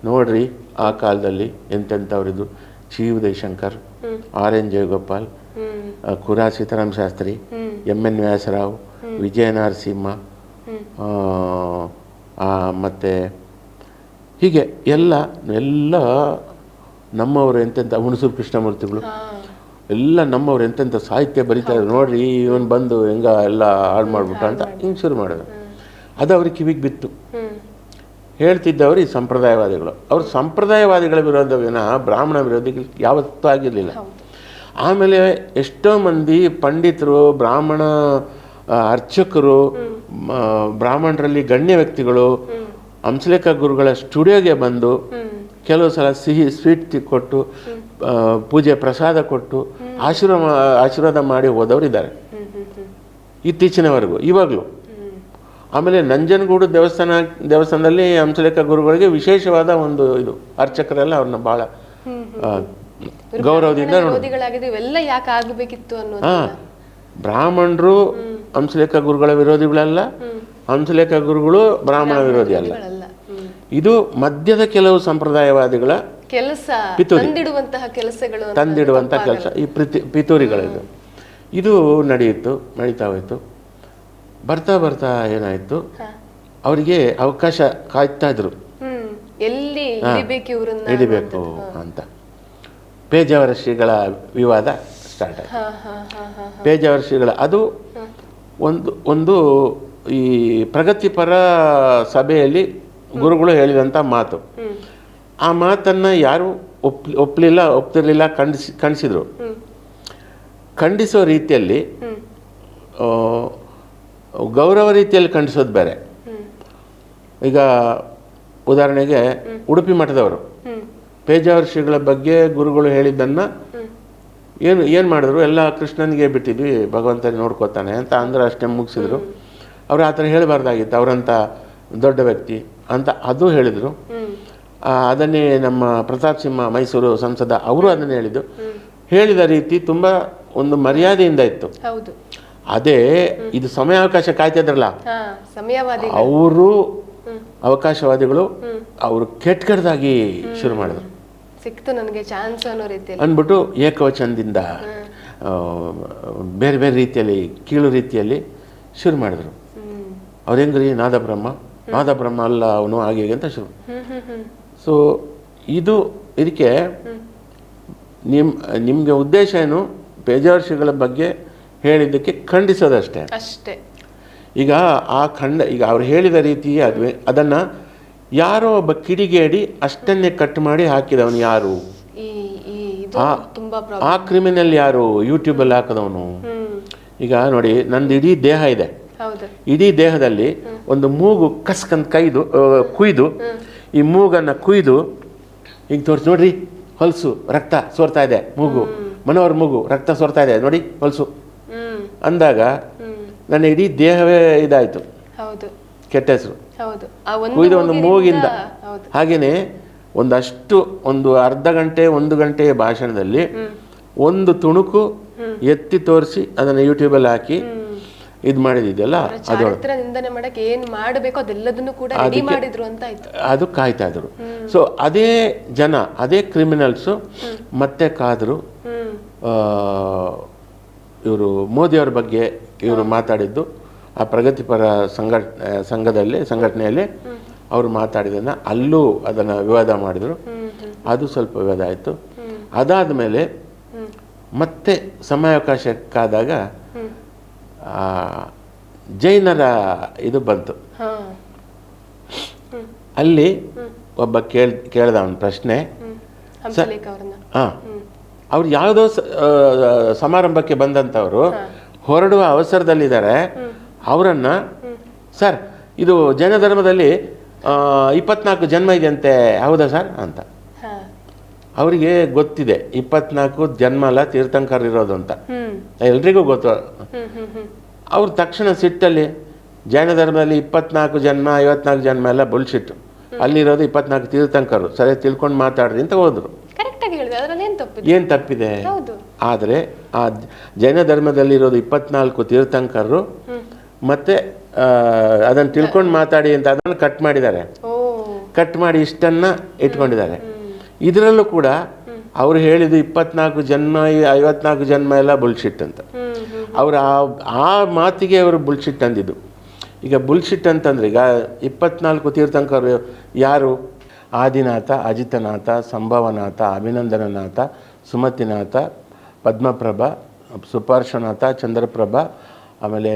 ನೋಡ್ರಿ ಆ ಕಾಲದಲ್ಲಿ ಎಂತೆಂಥವ್ರಿದ್ರು: Chi Udayashankar, R N Jayagopal, Kura Seetharama Shastri, N Vyasarao, Vijaya Narasimha, ಮತ್ತು ಹೀಗೆ ಎಲ್ಲ ನಮ್ಮವರು. ಎಂತೆಂಥ ಹುಣಸೂರು ಕೃಷ್ಣಮೂರ್ತಿಗಳು ಎಲ್ಲ ನಮ್ಮವ್ರು ಎಂತೆಂಥ ಸಾಹಿತ್ಯ ಬರೀತಾರೆ ನೋಡ್ರಿ, ಇವನು ಬಂದು ಹೆಂಗ ಎಲ್ಲ ಹಾಳು ಮಾಡ್ಬಿಟ್ಟು ಅಂತ ಹಿಂಗೆ ಶುರು ಮಾಡೋದು. ಅದು ಅವ್ರಿಗೆ ಕಿವಿಗೆ ಬಿತ್ತು. ಹೇಳ್ತಿದ್ದವರು ಈ ಸಂಪ್ರದಾಯವಾದಿಗಳು. ಅವರು ಸಂಪ್ರದಾಯವಾದಿಗಳ ವಿರೋಧವಿನ ಬ್ರಾಹ್ಮಣ ವಿರೋಧಿಗಳು ಯಾವತ್ತೂ ಆಗಿರಲಿಲ್ಲ. ಆಮೇಲೆ ಎಷ್ಟೋ ಮಂದಿ ಪಂಡಿತರು, ಬ್ರಾಹ್ಮಣ ಅರ್ಚಕರು, ಬ್ರಾಹ್ಮಣರಲ್ಲಿ ಗಣ್ಯ ವ್ಯಕ್ತಿಗಳು ಹಂಸಲೇಖ ಗುರುಗಳ ಸ್ಟುಡಿಯೋಗೆ ಬಂದು ಕೆಲವು ಸಲ ಸಿಹಿ ಸ್ವೀಟ್ ಕೊಟ್ಟು, ಪೂಜೆ ಪ್ರಸಾದ ಕೊಟ್ಟು ಆಶೀರ್ವಾದ ಮಾಡಿ ಹೋದವರಿದ್ದಾರೆ ಇತ್ತೀಚಿನವರೆಗೂ, ಇವಾಗಲೂ. ಆಮೇಲೆ ನಂಜನಗೂಡು ದೇವಸ್ಥಾನದಲ್ಲಿ ಹಂಸಲೇಖ ಗುರುಗಳಿಗೆ ವಿಶೇಷವಾದ ಒಂದು ಇದು, ಅರ್ಚಕರೆಲ್ಲ ಅವ್ರನ್ನ ಭಾಳ ಗೌರವದಿಂದ ಬ್ರಾಹ್ಮಣರು ಹಂಸಲೇಖ ಗುರುಗಳ ವಿರೋಧಿಗಳಲ್ಲ, ಹಂಸಲೇಖ ಗುರುಗಳು ಬ್ರಾಹ್ಮಣ ವಿರೋಧಿ ಅಲ್ಲ. ಇದು ಮಧ್ಯದ ಕೆಲವು ಸಂಪ್ರದಾಯವಾದಿಗಳ ತಂದಿಡುವಂತಹ ಕೆಲಸ, ಈ ಪಿತೂರಿಗಳಿದು. ಇದು ನಡೀತಾ ಹೋಯ್ತು. ಬರ್ತಾ ಬರ್ತಾ ಏನಾಯ್ತು, ಅವರಿಗೆ ಅವಕಾಶ ಕಾಯ್ತಾ ಇದ್ರು, ಹಿಡಿಬೇಕು ಅಂತ. ಪೇಜಾವರ ಶ್ರೀಗಳ ವಿವಾದ ಸ್ಟಾರ್ಟ್ ಆಯಿತು. ಪೇಜಾವರ ಶ್ರೀಗಳ ಅದು ಒಂದು ಈ ಪ್ರಗತಿಪರ ಸಭೆಯಲ್ಲಿ ಗುರುಗಳು ಹೇಳಿದಂಥ ಮಾತು. ಆ ಮಾತನ್ನು ಯಾರು ಒಪ್ತಿರ್ಲಿಲ್ಲ, ಖಂಡಿಸಿದ್ರು. ಖಂಡಿಸೋ ರೀತಿಯಲ್ಲಿ ಗೌರವ ರೀತಿಯಲ್ಲಿ ಖಂಡಿಸೋದು ಬೇರೆ. ಈಗ ಉದಾಹರಣೆಗೆ ಉಡುಪಿ ಮಠದವರು ಪೇಜಾವರ ಶ್ರೀಗಳ ಬಗ್ಗೆ ಗುರುಗಳು ಹೇಳಿದ್ದನ್ನು ಏನು ಮಾಡಿದ್ರು, ಎಲ್ಲ ಕೃಷ್ಣನಿಗೆ ಬಿಟ್ಟಿದ್ವಿ, ಭಗವಂತನಿಗೆ ನೋಡ್ಕೋತಾನೆ ಅಂತ ಅಂದ್ರೆ ಅಷ್ಟೇ ಮುಗಿಸಿದ್ರು. ಅವರು ಆ ಥರ ಹೇಳಬಾರ್ದಾಗಿತ್ತು, ಅವರಂಥ ದೊಡ್ಡ ವ್ಯಕ್ತಿ ಅಂತ ಅದು ಹೇಳಿದರು. ಅದನ್ನೇ ನಮ್ಮ ಪ್ರತಾಪ್ ಸಿಂಹ ಮೈಸೂರು ಸಂಸದ ಅವರು ಅದನ್ನೇ ಹೇಳಿದ ರೀತಿ ತುಂಬ ಒಂದು ಮರ್ಯಾದೆಯಿಂದ ಇತ್ತು. ಅದೇ ಇದು ಸಮಯಾವಕಾಶ ಕಾಯ್ತಿದ್ರಲ್ಲ ಅವರು ಅವಕಾಶವಾದಿಗಳು ಅವರು ಕೆಟ್ಟದಾಗಿ ಶುರು ಮಾಡಿದ್ರು. ಸಿಕ್ತು ನನಗೆ ಚಾನ್ಸ್ ಅನ್ನೋ ರೀತಿಯಲ್ಲಿ ಅಂದ್ಬಿಟ್ಟು ಏಕವಚನದಿಂದ ಬೇರೆ ಬೇರೆ ರೀತಿಯಲ್ಲಿ ಕೀಳು ರೀತಿಯಲ್ಲಿ ಶುರು ಮಾಡಿದ್ರು. ಅವ್ರು ಹೆಂಗ್ರಿ ನಾದಬ್ರಹ್ಮ ಅಲ್ಲ ಅವನು ಹಾಗೆ ಅಂತ ಶುರು. ಸೊ ಇದಕ್ಕೆ ನಿಮಗೆ ಉದ್ದೇಶ ಏನು, ಪೇಜಾವರ ಬಗ್ಗೆ ಹೇಳಿದ್ದಕ್ಕೆ ಖಂಡಿಸೋದಷ್ಟೇ ಅಷ್ಟೇ. ಈಗ ಈಗ ಅವ್ರು ಹೇಳಿದ ರೀತಿ ಅದನ್ನು ಯಾರೋ ಒಬ್ಬ ಕಿಡಿಗೇಡಿ ಅಷ್ಟನ್ನೇ ಕಟ್ ಮಾಡಿ ಹಾಕಿದವನು ಯಾರು, ಆ ಕ್ರಿಮಿನಲ್ ಯಾರು, ಯೂಟ್ಯೂಬಲ್ಲಿ ಹಾಕಿದವನು. ಈಗ ನೋಡಿ, ನಂದು ಇಡೀ ದೇಹ ಇದೆ, ಇಡೀ ದೇಹದಲ್ಲಿ ಒಂದು ಮೂಗು ಕಸ್ಕಂತ ಕುಯ್ದು ಈ ಮೂಗನ್ನು ಕುಯ್ದು ಹಿಂಗೆ ತೋರಿಸಿ, ನೋಡ್ರಿ ಹೊಲಸು ರಕ್ತ ಸೋರ್ತಾ ಇದೆ, ಮೂಗು ಮನೋಹರ್ ಮೂಗು ರಕ್ತ ಸೋರ್ತಾ ಇದೆ ನೋಡಿ ಹೊಲಸು ಅಂದಾಗ ನನ್ನ ಇಡೀ ದೇಹವೇ ಇದಾಯಿತು, ಕೆಟ್ಟ ಹೆಸರು ಕುಯ್ದು ಒಂದು ಮೂಗಿಂದ. ಹಾಗೆಯೇ ಒಂದು ಅರ್ಧ ಗಂಟೆ 1 ಗಂಟೆಯ ಭಾಷಣದಲ್ಲಿ ಒಂದು ತುಣುಕು ಎತ್ತಿ ತೋರಿಸಿ ಅದನ್ನು ಯೂಟ್ಯೂಬಲ್ಲಿ ಹಾಕಿ ಇದು ಮಾಡಿದೆಯಲ್ಲ ಅದು ಕಾಯ್ತಾ ಇದ್ರು. ಸೊ ಅದೇ ಜನ, ಅದೇ ಕ್ರಿಮಿನಲ್ಸು ಮತ್ತೆ ಕಾದ್ರು ಇವರು ಮೋದಿಯವ್ರ ಬಗ್ಗೆ ಇವರು ಮಾತಾಡಿದ್ದು ಆ ಪ್ರಗತಿಪರ ಸಂಘಟನೆಯಲ್ಲಿ ಅವರು ಮಾತಾಡಿದ್ದನ್ನು ಅಲ್ಲೂ ಅದನ್ನು ವಿವಾದ ಮಾಡಿದರು. ಅದು ಸ್ವಲ್ಪ ವಿವಾದ ಆಯಿತು. ಅದಾದ ಮೇಲೆ ಮತ್ತೆ ಸಮಯಾವಕಾಶಕ್ಕಾದಾಗ ಜೈನರ ಇದು ಬಂತು. ಅಲ್ಲಿ ಒಬ್ಬ ಕೇಳ್ದ ಅವನ ಪ್ರಶ್ನೆ, ಅವ್ರು ಯಾವುದೋ ಸಮಾರಂಭಕ್ಕೆ ಬಂದಂಥವ್ರು ಹೊರಡುವ ಅವಸರದಲ್ಲಿದ್ದಾರೆ, ಅವರನ್ನು ಸರ್ ಇದು ಜೈನ ಧರ್ಮದಲ್ಲಿ 24 ಜನ್ಮ ಇದೆಯಂತೆ ಹೌದಾ ಸರ್ ಅಂತ. ಅವರಿಗೆ ಗೊತ್ತಿದೆ 24 ಜನ್ಮ ಅಲ್ಲ ತೀರ್ಥಂಕರ್ ಇರೋದು ಅಂತ, ಎಲ್ರಿಗೂ ಗೊತ್ತು. ಅವ್ರು ತಕ್ಷಣ ಸಿಟ್ಟಲ್ಲಿ ಜೈನ ಧರ್ಮದಲ್ಲಿ 24 ಜನ್ಮ 54 ಜನ್ಮ ಎಲ್ಲ ಬುಲ್ಶಿಟ್, ಅಲ್ಲಿರೋದು 24 ತೀರ್ಥಂಕರು, ಸರಿ ತಿಳ್ಕೊಂಡು ಮಾತಾಡ್ರಿ ಅಂತ ಹೋದ್ರು. ಏನು ತಪ್ಪಿದೆ? ಆದರೆ ಆ ಜೈನ ಧರ್ಮದಲ್ಲಿರೋದು 24 ತೀರ್ಥಂಕರು ಮತ್ತೆ ಅದನ್ನು ತಿಳ್ಕೊಂಡು ಮಾತಾಡಿ ಅಂತ ಅದನ್ನು ಕಟ್ ಮಾಡಿದ್ದಾರೆ. ಕಟ್ ಮಾಡಿ ಇಷ್ಟನ್ನು ಇಟ್ಕೊಂಡಿದ್ದಾರೆ. ಇದರಲ್ಲೂ ಕೂಡ ಅವರು ಹೇಳಿದ್ದು 24 ಜನ್ಮ 54 ಜನ್ಮ ಎಲ್ಲ ಬುಲ್ಶಿಟ್ ಅಂತ. ಅವರು ಆ ಮಾತಿಗೆ ಅವರು ಬುಲ್ಶಿಟ್ ಅಂದಿದ್ದು. ಈಗ ಬುಲ್ಶಿಟ್ ಅಂತಂದ್ರೆ ಈಗ 24 ತೀರ್ಥಂಕರು ಯಾರು? ಆದಿನಾಥ, ಅಜಿತನಾಥ, ಸಂಭವನಾಥ, ಅಭಿನಂದನನಾಥ, ಸುಮತಿನಾಥ, ಪದ್ಮಪ್ರಭ, ಸುಪಾರ್ಶ್ವನಾಥ, ಚಂದ್ರಪ್ರಭ, ಆಮೇಲೆ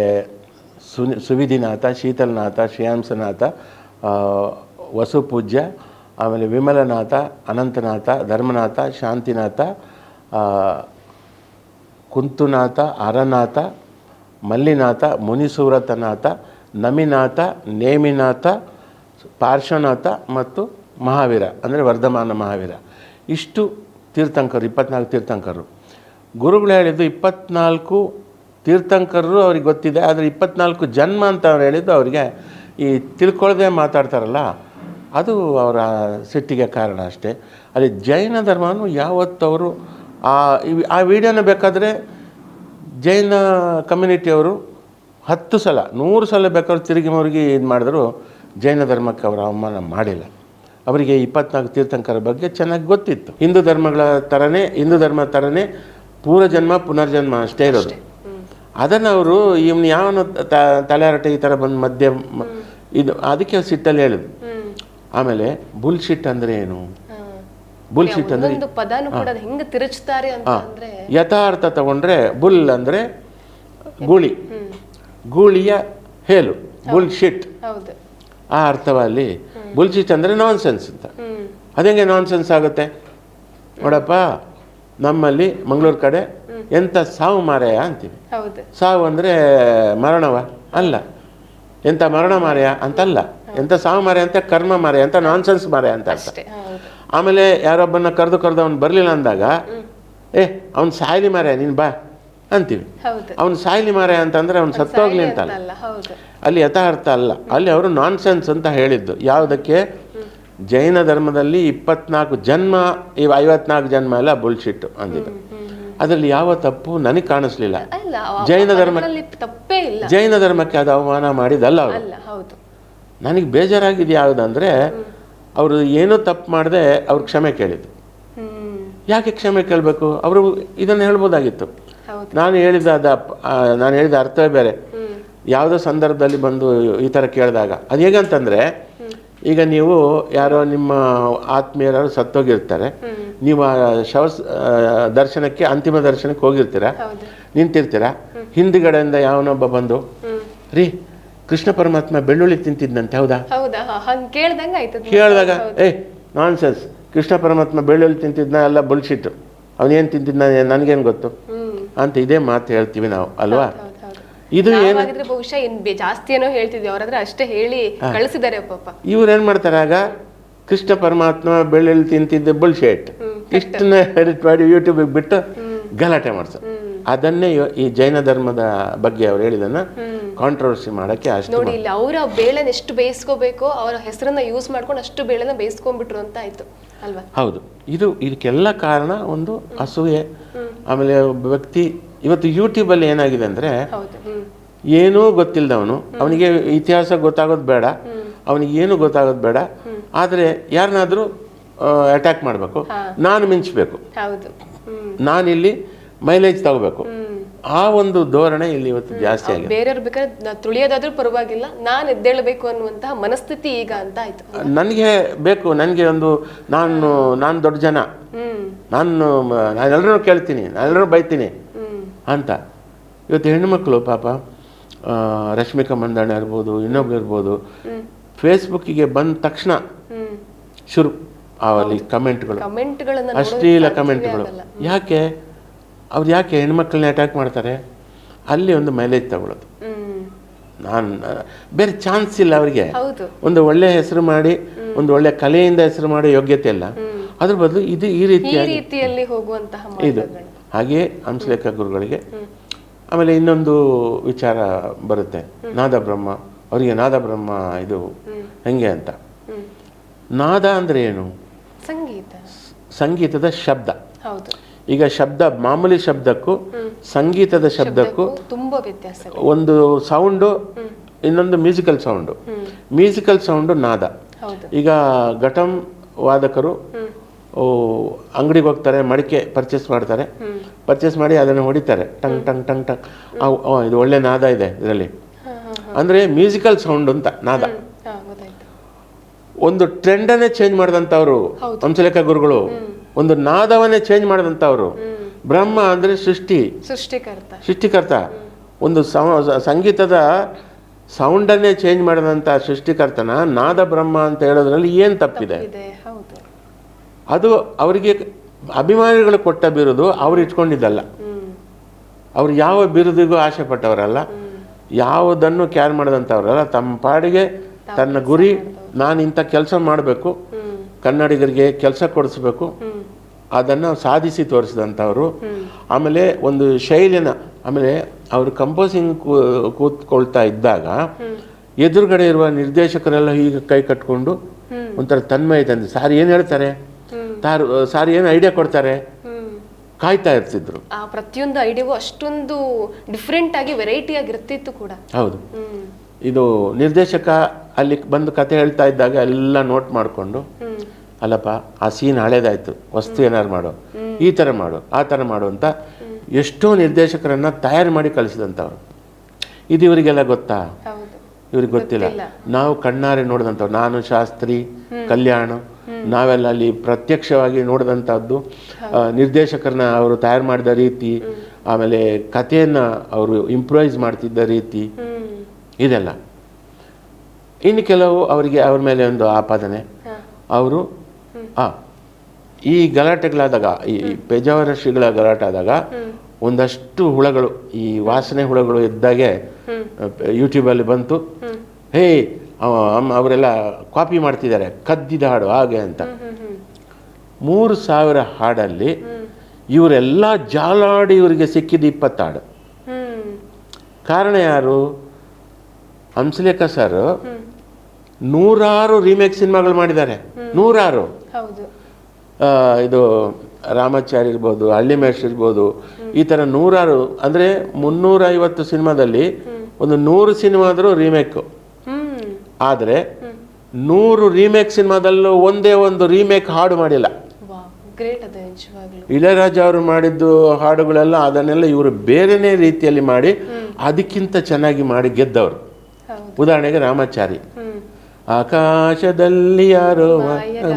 ಸುವಿಧಿನಾಥ, ಶೀತಲನಾಥ, ಶ್ರೇಯಾಂಸನಾಥ, ವಸುಪೂಜ್ಯ, ಆಮೇಲೆ ವಿಮಲನಾಥ, ಅನಂತನಾಥ, ಧರ್ಮನಾಥ, ಶಾಂತಿನಾಥ, ಕುಂತುನಾಥ, ಅರನಾಥ, ಮಲ್ಲಿನಾಥ, ಮುನಿಸೂರತನಾಥ, ನಮಿನಾಥ, ನೇಮಿನಾಥ, ಪಾರ್ಶ್ವನಾಥ ಮತ್ತು ಮಹಾವೀರ ಅಂದರೆ ವರ್ಧಮಾನ ಮಹಾವೀರ. ಇಷ್ಟು ತೀರ್ಥಂಕರು, 24 ತೀರ್ಥಂಕರು. ಗುರುಗಳು ಹೇಳಿದ್ದು 24 ತೀರ್ಥಂಕರರು ಅವ್ರಿಗೆ ಗೊತ್ತಿದೆ, ಆದರೆ 24 ಜನ್ಮ ಅಂತ ಅವ್ರು ಹೇಳಿದ್ದು ಅವರಿಗೆ ಈ ತಿಳ್ಕೊಳ್ಳದೆ ಮಾತಾಡ್ತಾರಲ್ಲ ಅದು ಅವರ ಸಿಟ್ಟಿಗೆ ಕಾರಣ ಅಷ್ಟೇ. ಅಲ್ಲಿ ಜೈನ ಧರ್ಮವನ್ನು ಯಾವತ್ತವರು ಆ ವಿಡಿಯೋನ ಬೇಕಾದರೆ ಜೈನ ಕಮ್ಯುನಿಟಿಯವರು 10 ಸಲ 100 ಸಲ ಬೇಕಾದ್ರೆ ತಿರುಗಿ ಮುರುಗಿ ಇದು ಮಾಡಿದ್ರು ಜೈನ ಧರ್ಮಕ್ಕೆ ಅವರು ಅವಮಾನ ಮಾಡಿಲ್ಲ. ಅವರಿಗೆ 24 ತೀರ್ಥಂಕರ ಬಗ್ಗೆ ಚೆನ್ನಾಗಿ ಗೊತ್ತಿತ್ತು. ಹಿಂದೂ ಧರ್ಮ ಥರನೇ ಪೂರ್ವಜನ್ಮ ಪುನರ್ಜನ್ಮ ಅಷ್ಟೇ ಇರೋದು. ಅದನ್ನು ಅವರು ಇವನು ಯಾವನು ತಲೆಹರಟೆ ಈ ಥರ ಬಂದು ಮಧ್ಯೆ ಇದು ಅದಕ್ಕೆ ಸಿಟ್ಟಲ್ಲಿ ಹೇಳಿದ್ರು. ಆಮೇಲೆ ಬುಲ್ಶಿಟ್ ಅಂದರೆ ಏನು? ಬುಲ್ಶಿಟ್ ಅಂದರೆ ಯಥಾರ್ಥ ತಗೊಂಡ್ರೆ ಬುಲ್ ಅಂದರೆ ಗೂಳಿ, ಗೂಳಿಯ ಹೇಲು ಬುಲ್ಶಿಟ್ ಆ ಅರ್ಥದಲ್ಲಿ. ಬುಲ್ಶಿಟ್ ಅಂದರೆ ನಾನ್ಸೆನ್ಸ್ ಅಂತ. ಅದೆಂಗೆ ನಾನ್ಸೆನ್ಸ್ ಆಗುತ್ತೆ ನೋಡಪ್ಪ, ನಮ್ಮಲ್ಲಿ ಮಂಗಳೂರು ಕಡೆ ಎಂಥ ಸಾವು ಮಾರಾಯ ಅಂತೀವಿ. ಹೌದು. ಸಾವು ಅಂದರೆ ಮರಣವ ಅಲ್ಲ, ಎಂಥ ಮರಣ ಮಾರಾಯ ಅಂತಲ್ಲ, ಎಂಥ ಸಾವು ಮಾರಾಯ ಅಂತ ಕರ್ಮ ಮಾರಾಯ ಅಂತ ನಾನ್ಸೆನ್ಸ್ ಮಾರಾಯ ಅಂತ ಅರ್ಥ. ಅಷ್ಟೇ. ಹೌದು. ಆಮೇಲೆ ಯಾರೊಬ್ಬನ ಕರೆದು ಅವ್ನು ಬರಲಿಲ್ಲ ಅಂದಾಗ ಅವ್ನು ಸಾಯ್ಲಿ ಮಾರಾಯ ನೀನು ಬಾ ಅಂತೀವಿ. ಹೌದು. ಅವ್ನು ಸಾಯ್ಲಿ ಮಾರಾಯ ಅಂತಂದ್ರೆ ಅವ್ನು ಸತ್ತೋಗ್ಲಿ ಅಂತ ಅಲ್ಲ, ಅಲ್ಲ. ಹೌದು. ಅಲ್ಲಿ ಯಥಾರ್ಥ ಅಲ್ಲ, ಅಲ್ಲಿ ಅವರು ನಾನ್ಸೆನ್ಸ್ ಅಂತ ಹೇಳಿದ್ದು. ಯಾವುದಕ್ಕೆ? ಜೈನ ಧರ್ಮದಲ್ಲಿ 24 ಜನ್ಮ, ಇವು 54 ಜನ್ಮ ಎಲ್ಲ ಬುಲ್ಶಿಟ್ಟು ಅಂದಿದ್ದು. ಅದರಲ್ಲಿ ಯಾವ ತಪ್ಪು ನನಗೆ ಕಾಣಿಸ್ಲಿಲ್ಲ. ಅಲ್ಲ, ಜೈನ ಧರ್ಮ ತಪ್ಪೇ ಇಲ್ಲ. ಜೈನ ಧರ್ಮಕ್ಕೆ ಅದು ಅವಮಾನ ಮಾಡಿದಲ್ಲ ಅವರು. ಅಲ್ಲ. ಹೌದು. ನನಗೆ ಬೇಜಾರಾಗಿದೆ ಯಾವುದಂದ್ರೆ ಅವರು ಏನೂ ತಪ್ಪು ಮಾಡದೆ ಅವ್ರು ಕ್ಷಮೆ ಕೇಳಿದ್ದು. ಯಾಕೆ ಕ್ಷಮೆ ಕೇಳಬೇಕು? ಅವರು ಇದನ್ನು ಹೇಳ್ಬೋದಾಗಿತ್ತು. ಹೌದು. ನಾನು ಹೇಳಿದ ಅರ್ಥವೇ ಬೇರೆ. ಯಾವುದೋ ಸಂದರ್ಭದಲ್ಲಿ ಬಂದು ಈ ಥರ ಕೇಳಿದಾಗ ಅದು ಹೇಗಂತಂದರೆ, ಈಗ ನೀವು ಯಾರೋ ನಿಮ್ಮ ಆತ್ಮೀಯರು ಸತ್ತೋಗಿರ್ತಾರೆ, ನೀವು ದರ್ಶನಕ್ಕೆ ಅಂತಿಮ ದರ್ಶನಕ್ಕೆ ಹೋಗಿರ್ತೀರ, ನಿಂತಿರ್ತೀರ, ಹಿಂದುಗಡೆಯಿಂದ ಯಾವನೊಬ್ಬ ಬಂದು ರೀ ಕೃಷ್ಣ ಪರಮಾತ್ಮ ಬೆಳ್ಳುಳ್ಳಿ ತಿಂತಿದ್ದಂತೆ ಹೌದಾ ಕೇಳಿದಾಗ ನಾನ್ಸೆನ್ಸ್, ಕೃಷ್ಣ ಪರಮಾತ್ಮ ಬೆಳ್ಳುಳ್ಳಿ ತಿಂತಿದ್ನ ಎಲ್ಲ ಬುಲ್ಶಿಟ್ಟು, ಅವನೇನು ತಿಂತಿದ್ನ ನನಗೇನು ಗೊತ್ತು ಅಂತ ಇದೇ ಮಾತು ಹೇಳ್ತೀವಿ ನಾವು ಅಲ್ವಾ? ಇದು ಏನು ಬಹುಶಃ ಜಾಸ್ತಿ ಏನೋ ಹೇಳ್ತಿದ್ವಿ, ಅವರಾದ್ರೆ ಅಷ್ಟೇ ಹೇಳಿ ಕಳಿಸಿದ್ದಾರೆ ಪಾಪ. ಇವ್ರು ಏನು ಮಾಡ್ತಾರೆ ಆಗ, ಕೃಷ್ಣ ಪರಮಾತ್ಮ ಬೆಳ್ಳುಳ್ಳಿ ತಿಂತಿದ್ದ ಬುಲ್ಶಿಟ್ ಇಷ್ಟನ್ನ ಎಡಿಟ್ ಮಾಡಿ ಯೂಟ್ಯೂಬಿಗೆ ಬಿಟ್ಟು ಗಲಾಟೆ ಮಾಡ್ತಾರೆ. ಅದನ್ನೇ ಈ ಜೈನ ಧರ್ಮದ ಬಗ್ಗೆ ಅವ್ರು ಹೇಳಿದನ್ನ ಕಾಂಟ್ರವರ್ಸಿ ಮಾಡಕ್ಕೆ ಅಷ್ಟು ನೋಡಿ. ಇಲ್ಲಿ ಅವರ ಬೇಳೆನ ಎಷ್ಟು ಬೇಯಿಸ್ಕೋಬೇಕು, ಅವರ ಹೆಸರನ್ನ ಯೂಸ್ ಮಾಡ್ಕೊಂಡು ಅಷ್ಟು ಬೇಳೆನ ಬೇಯಿಸ್ಕೊಂಡ್ಬಿಟ್ರು ಅಂತ ಆಯ್ತು ಅಲ್ವಾ? ಹೌದು. ಇದಕ್ಕೆಲ್ಲ ಕಾರಣ ಒಂದು ಅಸೂಯೆ. ಆಮೇಲೆ ಒಬ್ಬ ವ್ಯಕ್ತಿ ಇವತ್ತು ಯೂಟ್ಯೂಬಲ್ಲಿ ಏನಾಗಿದೆ ಅಂದರೆ, ಏನೂ ಗೊತ್ತಿಲ್ಲದವನು, ಅವನಿಗೆ ಇತಿಹಾಸ ಗೊತ್ತಾಗೋದು ಬೇಡ, ಅವನಿಗೆ ಏನೂ ಗೊತ್ತಾಗೋದು ಬೇಡ, ಆದರೆ ಯಾರನ್ನಾದರೂ ಅಟ್ಯಾಕ್ ಮಾಡಬೇಕು, ನಾನು ಮಿಂಚಬೇಕು, ನಾನಿಲ್ಲಿ ಮೈಲೇಜ್ ತಗೋಬೇಕು, ಆ ಒಂದು ಧೋರಣೆ ಇಲ್ಲಿ ಇವತ್ತು ಜಾಸ್ತಿ ಆಗಿದೆ. ಬೇರೆಯವ್ರು ಬೇಕಾದ್ರೆ ತುಳಿಯೋದಾದ್ರೂ ಪರವಾಗಿಲ್ಲ, ನಾನು ಎದ್ದೇಳಬೇಕು ಅನ್ನುವಂತಹ ಮನಸ್ಥಿತಿ ಈಗ ಅಂತ ಆಯ್ತು. ನನಗೆ ಬೇಕು, ನನಗೆ ಒಂದು ನಾನು ದೊಡ್ಡ ಜನ, ನಾನೆಲ್ಲರೂ ಕೇಳ್ತೀನಿ, ನಾನೆಲ್ಲರೂ ಬೈತೀನಿ ಅಂತ. ಇವತ್ತು ಹೆಣ್ಣುಮಕ್ಕಳು ಪಾಪ ರಶ್ಮಿಕಾ ಮಂದಣ್ಣ ಇರ್ಬೋದು, ಇನ್ನೊಬ್ರು ಇರ್ಬೋದು, ಫೇಸ್ಬುಕ್ಕಿಗೆ ಬಂದ ತಕ್ಷಣ ಶುರು ಅವಲ್ಲಿ ಕಮೆಂಟ್ಗಳು, ಅಶ್ಲೀಲ ಕಮೆಂಟ್ಗಳು. ಯಾಕೆ ಹೆಣ್ಮಕ್ಳನ್ನ ಅಟ್ಯಾಕ್ ಮಾಡ್ತಾರೆ? ಅಲ್ಲಿ ಒಂದು ಮೈಲೇಜ್ ತಗೊಳ್ಳೋದು. ಬೇರೆ ಚಾನ್ಸ್ ಇಲ್ಲ ಅವರಿಗೆ. ಒಂದು ಒಳ್ಳೆ ಹೆಸರು ಮಾಡಿ, ಒಂದು ಒಳ್ಳೆ ಕಲೆಯಿಂದ ಹೆಸರು ಮಾಡೋ ಯೋಗ್ಯತೆ ಇಲ್ಲ. ಅದ್ರ ಬದಲು ಇದು ಈ ರೀತಿಯಲ್ಲಿ ಹೋಗುವಂತಹ ಇದು. ಹಾಗೆಯೇ ಹಂಸಲೇಖ ಗುರುಗಳಿಗೆ ಆಮೇಲೆ ಇನ್ನೊಂದು ವಿಚಾರ ಬರುತ್ತೆ, ನಾದ ಬ್ರಹ್ಮ ಅವರಿಗೆ. ನಾದ ಬ್ರಹ್ಮ ಇದು ಹೆಂಗೆ ಅಂತ, ನಾದ ಅಂದ್ರೆ ಏನು? ಸಂಗೀತದ ಶಬ್ದ. ಈಗ ಶಬ್ದ, ಮಾಮೂಲಿ ಶಬ್ದಕ್ಕೂ ಸಂಗೀತದ ಶಬ್ದಕ್ಕೂ ತುಂಬಾ ವ್ಯತ್ಯಾಸ. ಒಂದು ಸೌಂಡು, ಇನ್ನೊಂದು ಮ್ಯೂಸಿಕಲ್ ಸೌಂಡು. ಮ್ಯೂಸಿಕಲ್ ಸೌಂಡು ನಾದ. ಈಗ ಘಟಂ ವಾದಕರು ಅಂಗಡಿಗೆ ಹೋಗ್ತಾರೆ, ಮಡಿಕೆ ಪರ್ಚೇಸ್ ಮಾಡ್ತಾರೆ, ಪರ್ಚೇಸ್ ಮಾಡಿ ಅದನ್ನು ಹೊಡಿತಾರೆ, ಟಂಗ್ ಟಂಗ್ ಟಂಗ್ ಟಂಗ್, ಇದು ಒಳ್ಳೆ ನಾದ ಇದೆ ಇದರಲ್ಲಿ ಅಂದರೆ ಮ್ಯೂಸಿಕಲ್ ಸೌಂಡ್ ಅಂತ ನಾದ. ಒಂದು ಟ್ರೆಂಡನ್ನೇ ಚೇಂಜ್ ಮಾಡಿದಂಥವ್ರು ಹಂಸಲೇಖ ಗುರುಗಳು, ಒಂದು ನಾದವನ್ನೇ ಚೇಂಜ್ ಮಾಡಿದಂಥವ್ರು. ಬ್ರಹ್ಮ ಅಂದರೆ ಸೃಷ್ಟಿಕರ್ತ. ಒಂದು ಸಂಗೀತದ ಸೌಂಡನ್ನೇ ಚೇಂಜ್ ಮಾಡಿದಂಥ ಸೃಷ್ಟಿಕರ್ತನ ನಾದ ಬ್ರಹ್ಮ ಅಂತ ಹೇಳೋದ್ರಲ್ಲಿ ಏನು ತಪ್ಪಿದೆ? ಅದು ಅವರಿಗೆ ಅಭಿಮಾನಿಗಳು ಕೊಟ್ಟ ಬಿರುದು, ಅವ್ರು ಇಟ್ಕೊಂಡಿದ್ದಲ್ಲ. ಅವ್ರು ಯಾವ ಬಿರುದಿಗೂ ಆಸೆ ಪಟ್ಟವರಲ್ಲ, ಯಾವುದನ್ನು ಕ್ಯಾರ್ ಮಾಡಿದಂಥವ್ರಲ್ಲ. ತಮ್ಮ ಪಾಡಿಗೆ ತನ್ನ ಗುರಿ, ನಾನು ಇಂಥ ಕೆಲಸ ಮಾಡಬೇಕು, ಕನ್ನಡಿಗರಿಗೆ ಕೆಲಸ ಕೊಡಿಸ್ಬೇಕು, ಅದನ್ನು ಸಾಧಿಸಿ ತೋರಿಸಿದಂಥವ್ರು. ಆಮೇಲೆ ಒಂದು ಶೈಲಿನ, ಆಮೇಲೆ ಅವರು ಕಂಪೋಸಿಂಗ್ ಕೂತ್ಕೊಳ್ತಾ ಇದ್ದಾಗ ಎದುರುಗಡೆ ಇರುವ ನಿರ್ದೇಶಕರೆಲ್ಲ ಹೀಗೆ ಕೈ ಕಟ್ಕೊಂಡು ಒಂಥರ ತನ್ಮಯ ತಂದೆ, ಸಾರ್ ಏನು ಹೇಳ್ತಾರೆ, ಸಾರ್ ಏನು ಐಡಿಯಾ ಕೊಡ್ತಾರೆ, ಕಾಯ್ತಾ ಇರ್ತಿದ್ರು. ಪ್ರತಿಯೊಂದು ಐಡಿಯಾವು ಅಷ್ಟೊಂದು ಡಿಫ್ರೆಂಟ್ ಆಗಿ ವೆರೈಟಿ ಆಗಿರ್ತಿತ್ತು ಕೂಡ. ಹೌದು. ಇದು ನಿರ್ದೇಶಕ ಅಲ್ಲಿ ಬಂದು ಕತೆ ಹೇಳ್ತಾ ಇದ್ದಾಗ ಎಲ್ಲ ನೋಟ್ ಮಾಡಿಕೊಂಡು, ಅಲ್ಲಪ್ಪ ಆ ಸೀನ್ ಹಳೇದಾಯ್ತು, ವಸ್ತು ಏನಾರು ಮಾಡು, ಈ ಥರ ಮಾಡು, ಆ ಥರ ಮಾಡು ಅಂತ ಎಷ್ಟೋ ನಿರ್ದೇಶಕರನ್ನ ತಯಾರು ಮಾಡಿ ಕಳಿಸಿದಂಥವ್ರು. ಇದು ಇವರಿಗೆಲ್ಲ ಗೊತ್ತಾ? ಇವ್ರಿಗೆ ಗೊತ್ತಿಲ್ಲ. ನಾವು ಕಣ್ಣಾರೆ ನೋಡಿದಂಥವ್ರು, ನಾನು, ಶಾಸ್ತ್ರಿ, ಕಲ್ಯಾಣ, ನಾವೆಲ್ಲ ಅಲ್ಲಿ ಪ್ರತ್ಯಕ್ಷವಾಗಿ ನೋಡಿದಂಥದ್ದು, ನಿರ್ದೇಶಕರನ್ನ ಅವರು ತಯಾರು ಮಾಡಿದ ರೀತಿ, ಆಮೇಲೆ ಕಥೆಯನ್ನು ಅವರು ಇಂಪ್ರೂವೈಸ್ ಮಾಡ್ತಿದ್ದ ರೀತಿ, ಇದೆಲ್ಲ. ಇನ್ನು ಕೆಲವು ಅವರಿಗೆ ಅವ್ರ ಮೇಲೆ ಒಂದು ಆಪಾದನೆ, ಅವರು ಈ ಗಲಾಟೆಗಳಾದಾಗ, ಈ ಪೇಜಾವರ ಶ್ರೀಗಳ ಗಲಾಟೆ ಆದಾಗ ಒಂದಷ್ಟು ಹುಳಗಳು, ಈ ವಾಸನೆ ಹುಳಗಳು ಇದ್ದಾಗೆ ಯೂಟ್ಯೂಬಲ್ಲಿ ಬಂತು. ಹೇ ಅವರೆಲ್ಲ ಕಾಪಿ ಮಾಡ್ತಿದ್ದಾರೆ, ಕದ್ದಿದ ಹಾಡು ಹಾಗೆ ಅಂತ. 3,000 ಹಾಡಲ್ಲಿ ಇವರೆಲ್ಲ ಜಾಲಾಡಿ ಇವರಿಗೆ ಸಿಕ್ಕಿದ 20 ಹಾಡು. ಕಾರಣ ಯಾರು? ಹಂಸಲೇಖ ಸರ್ 100 ರೀಮೇಕ್ ಸಿನಿಮಾಗಳು ಮಾಡಿದ್ದಾರೆ, 100. ಇದು ರಾಮಾಚಾರಿ ಇರ್ಬೋದು, ಹಳ್ಳಿಮೇಷ್ ಇರ್ಬೋದು, ಈ ಥರ 100, ಅಂದರೆ 350 ಸಿನಿಮಾದಲ್ಲಿ ಒಂದು 100 ಸಿನಿಮಾ ಆದರೂ ರೀಮೇಕು. ಆದರೆ 100 ರೀಮೇಕ್ ಸಿನಿಮಾದಲ್ಲೂ ಒಂದೇ ಒಂದು ರೀಮೇಕ್ ಹಾಡು ಮಾಡಿಲ್ಲ. ಇಳಯರಾಜ ಅವರು ಮಾಡಿದ್ದು ಹಾಡುಗಳೆಲ್ಲ ಅದನ್ನೆಲ್ಲ ಇವರು ಬೇರೆನೇ ರೀತಿಯಲ್ಲಿ ಮಾಡಿ ಅದಕ್ಕಿಂತ ಚೆನ್ನಾಗಿ ಮಾಡಿ ಗೆದ್ದವರು. ಉದಾಹರಣೆಗೆ ರಾಮಾಚಾರಿ, ಆಕಾಶದಲ್ಲಿ ಯಾರೋ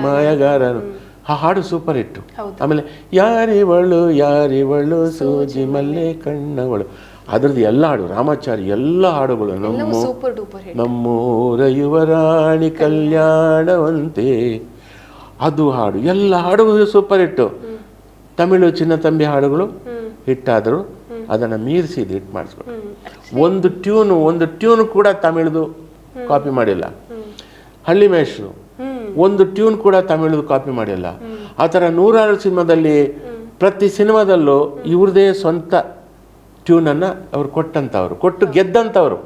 ಮಾಯಗಾರರು, ಆ ಹಾಡು ಸೂಪರ್ ಹಿಟ್ಟು. ಆಮೇಲೆ ಯಾರಿವಳು ಸೂಜಿ ಮಲ್ಲೆ ಕಣ್ಣವಳು, ಅದರದ್ದು ಎಲ್ಲ ಹಾಡು, ರಾಮಾಚಾರಿ ಎಲ್ಲ ಹಾಡುಗಳು, ನಮ್ಮೂರ ಯುವರಾಣಿ ಕಲ್ಯಾಣವಂತೆ, ಅದು ಹಾಡು, ಎಲ್ಲ ಹಾಡುಗಳು ಸೂಪರ್ ಹಿಟ್ಟು. ತಮಿಳು ಚಿನ್ನ ತಂಬಿ ಹಾಡುಗಳು ಹಿಟ್ಟಾದರೂ ಅದನ್ನು ಮೀರಿಸಿ ಇದು ಹಿಟ್ ಮಾಡಿಸ್ಕೊಂಡು, ಒಂದು ಟ್ಯೂನ್ ಕೂಡ ತಮಿಳ್ದು ಕಾಪಿ ಮಾಡಿಲ್ಲ. ಹಳ್ಳಿಮೇಷು ಒಂದು ಟ್ಯೂನ್ ಕೂಡ ತಮಿಳ್ದು ಕಾಪಿ ಮಾಡಿಲ್ಲ. ಆ ಥರ 100 ಸಿನಿಮಾದಲ್ಲಿ ಪ್ರತಿ ಸಿನಿಮಾದಲ್ಲೂ ಇವ್ರದೇ ಸ್ವಂತ ಟ್ಯೂನನ್ನು ಅವ್ರು ಕೊಟ್ಟಂಥವ್ರು, ಕೊಟ್ಟು ಗೆದ್ದಂಥವ್ರು.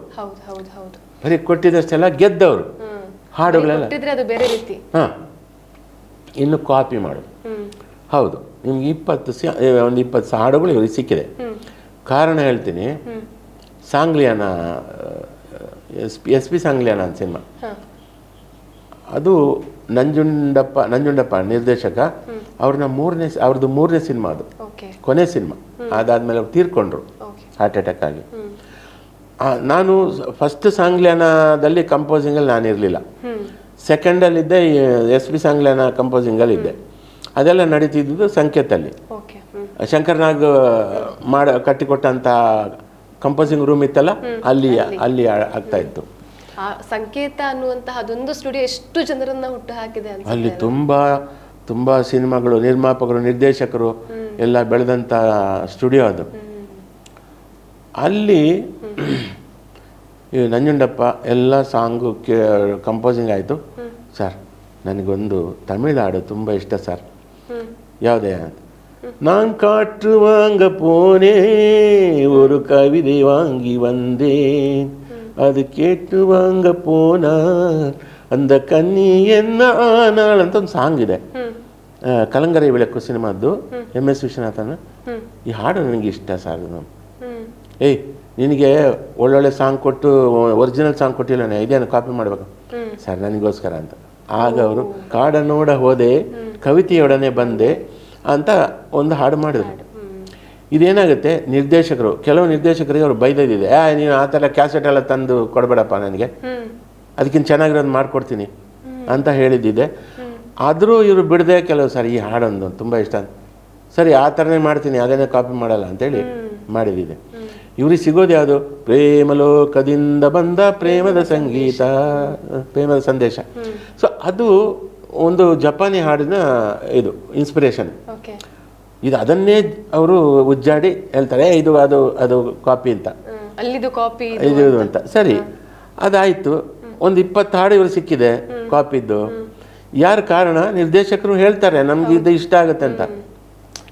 ಬರೀ ಕೊಟ್ಟಿದ್ದಷ್ಟೆಲ್ಲ ಗೆದ್ದವರು ಹಾಡುಗಳೆಲ್ಲ. ಹಾಂ, ಇನ್ನು ಕಾಪಿ ಮಾಡೋದು. ಹೌದು, ನಿಮ್ಗೆ 20 ಹಾಡುಗಳು ಇವ್ರಿಗೆ ಸಿಕ್ಕಿದೆ. ಕಾರಣ ಹೇಳ್ತೀನಿ. ಸಾಂಗ್ಲಿಯಾನ, ಎಸ್ ಪಿ ಸಾಂಗ್ಲಿಯಾನ ಅಂತ ಸಿನಿಮಾ, ಅದು ನಂಜುಂಡಪ್ಪ ನಿರ್ದೇಶಕ. ಅವ್ರದ್ದು 3ನೇ ಸಿನಿಮಾ, ಅದು ಕೊನೆ ಸಿನಿಮಾ. ಅದಾದಮೇಲೆ ಅವ್ರು ತೀರ್ಕೊಂಡ್ರು ಹಾರ್ಟ್ ಅಟ್ಯಾಕ್ ಆಗಿ. ನಾನು ಫಸ್ಟ್ ಸಾಂಗ್ಲಿಯಾನದಲ್ಲಿ ಕಂಪೋಸಿಂಗಲ್ಲಿ ನಾನಿರಲಿಲ್ಲ, ಸೆಕೆಂಡಲ್ಲಿದ್ದೆ, ಎಸ್ ಪಿ ಸಾಂಗ್ಲಿಯಾನ ಕಂಪೋಸಿಂಗಲ್ಲಿದ್ದೆ. ಅದೆಲ್ಲ ನಡೀತಿದ್ದು ಸಂಕೇತಲ್ಲಿ. ಶಂಕರ್ನಾಗ್ ಕಟ್ಟಿಕೊಟ್ಟಂಥ ಕಂಪೋಸಿಂಗ್ ರೂಮ್ ಇತ್ತಲ್ಲ, ಅಲ್ಲಿ ಆಗ್ತಾ ಇತ್ತು. ಸಂಕೇತ ಅನ್ನುವಂತಹ ಅದೊಂದು ಸ್ಟುಡಿಯೋ ಎಷ್ಟು ಜನರನ್ನ ಹುಟ್ಟು ಹಾಕಿದೆ ಅಂತ. ಅಲ್ಲಿ ತುಂಬ ಸಿನಿಮಾಗಳು, ನಿರ್ಮಾಪಕರು, ನಿರ್ದೇಶಕರು ಎಲ್ಲ ಬೆಳೆದಂಥ ಸ್ಟುಡಿಯೋ ಅದು. ಅಲ್ಲಿ ನಂಜುಂಡಪ್ಪ ಎಲ್ಲ ಸಾಂಗು ಕಂಪೋಸಿಂಗ್ ಆಯಿತು. ಸರ್, ನನಗೊಂದು ತಮಿಳು ಹಾಡು ತುಂಬ ಇಷ್ಟ ಸರ್. ಯಾವುದೇ ಅಂತ, நான் காற்று வாங்க போனேன், ஒரு கவிதை வாங்கி வந்தேன், ಅದು ಕೇಟ್ಟು ವಾಂಗ ಪೋನ ಅಂದ ಕನ್ನಿ ಎನ್ನ ಆನಾಳ್ ಅಂತ ಒಂದು ಸಾಂಗ್ ಇದೆ. ಕಲಂಗರಿ ಬೆಳಕು ಸಿನಿಮಾದ್ದು, MS ವಿಶ್ವನಾಥನ್. ಈ ಹಾಡು ನನಗೆ ಇಷ್ಟ ಸರ್. ಏಯ್, ನಿನಗೆ ಒಳ್ಳೊಳ್ಳೆ ಸಾಂಗ್ ಕೊಟ್ಟು ಒರಿಜಿನಲ್ ಸಾಂಗ್ ಕೊಟ್ಟಿಲ್ಲ, ಇದೇನು ಕಾಪಿ ಮಾಡಬೇಕು ಸರ್ ನನಗೋಸ್ಕರ ಅಂತ. ಆಗ ಅವರು ಕಾಡ ನೋಡ ಹೋದೆ ಕವಿತೆಯೊಡನೆ ಬಂದೆ ಅಂತ ಒಂದು ಹಾಡು ಮಾಡಿದ್ರು. ಇದೇನಾಗುತ್ತೆ, ಕೆಲವು ನಿರ್ದೇಶಕರಿಗೆ ಅವ್ರು ಬೈದಿದೆ, ನೀನು ಆ ಥರ ಕ್ಯಾಸೆಟ್ ಎಲ್ಲ ತಂದು ಕೊಡಬೇಡಪ್ಪ ನನಗೆ, ಅದಕ್ಕಿಂತ ಚೆನ್ನಾಗಿರೋದು ಮಾಡಿಕೊಡ್ತೀನಿ ಅಂತ ಹೇಳಿದ್ದಿದೆ. ಆದರೂ ಇವರು ಬಿಡದೆ ಕೆಲವು ಸರಿ ಈ ಹಾಡೊಂದು ತುಂಬ ಇಷ್ಟ ಅಂತ, ಸರಿ ಆ ಥರನೇ ಮಾಡ್ತೀನಿ, ಅದೇನೇ ಕಾಪಿ ಮಾಡಲ್ಲ ಅಂತೇಳಿ ಮಾಡಿದ್ದಿದೆ. ಇವ್ರಿಗೆ ಸಿಗೋದು ಯಾವುದು? ಪ್ರೇಮಲೋಕದಿಂದ ಬಂದ ಪ್ರೇಮದ ಸಂಗೀತ, ಪ್ರೇಮದ ಸಂದೇಶ. ಸೊ ಅದು ಒಂದು ಜಪಾನಿ ಹಾಡಿನ ಇದು ಇನ್ಸ್ಪಿರೇಷನ್. ಇದು ಅದನ್ನೇ ಅವರು ಉಜ್ಜಾಡಿ ಹೇಳ್ತಾರೆ, ಅದು ಕಾಪಿ ಅಂತ, ಇದು ಅಂತ. ಸರಿ, ಅದಾಯಿತು. ಒಂದು 20 ಹಾಡು ಇವರು ಸಿಕ್ಕಿದೆ ಕಾಪಿದ್ದು. ಯಾರು ಕಾರಣ? ನಿರ್ದೇಶಕರು ಹೇಳ್ತಾರೆ ನಮ್ಗೆ ಇದು ಇಷ್ಟ ಆಗುತ್ತೆ ಅಂತ.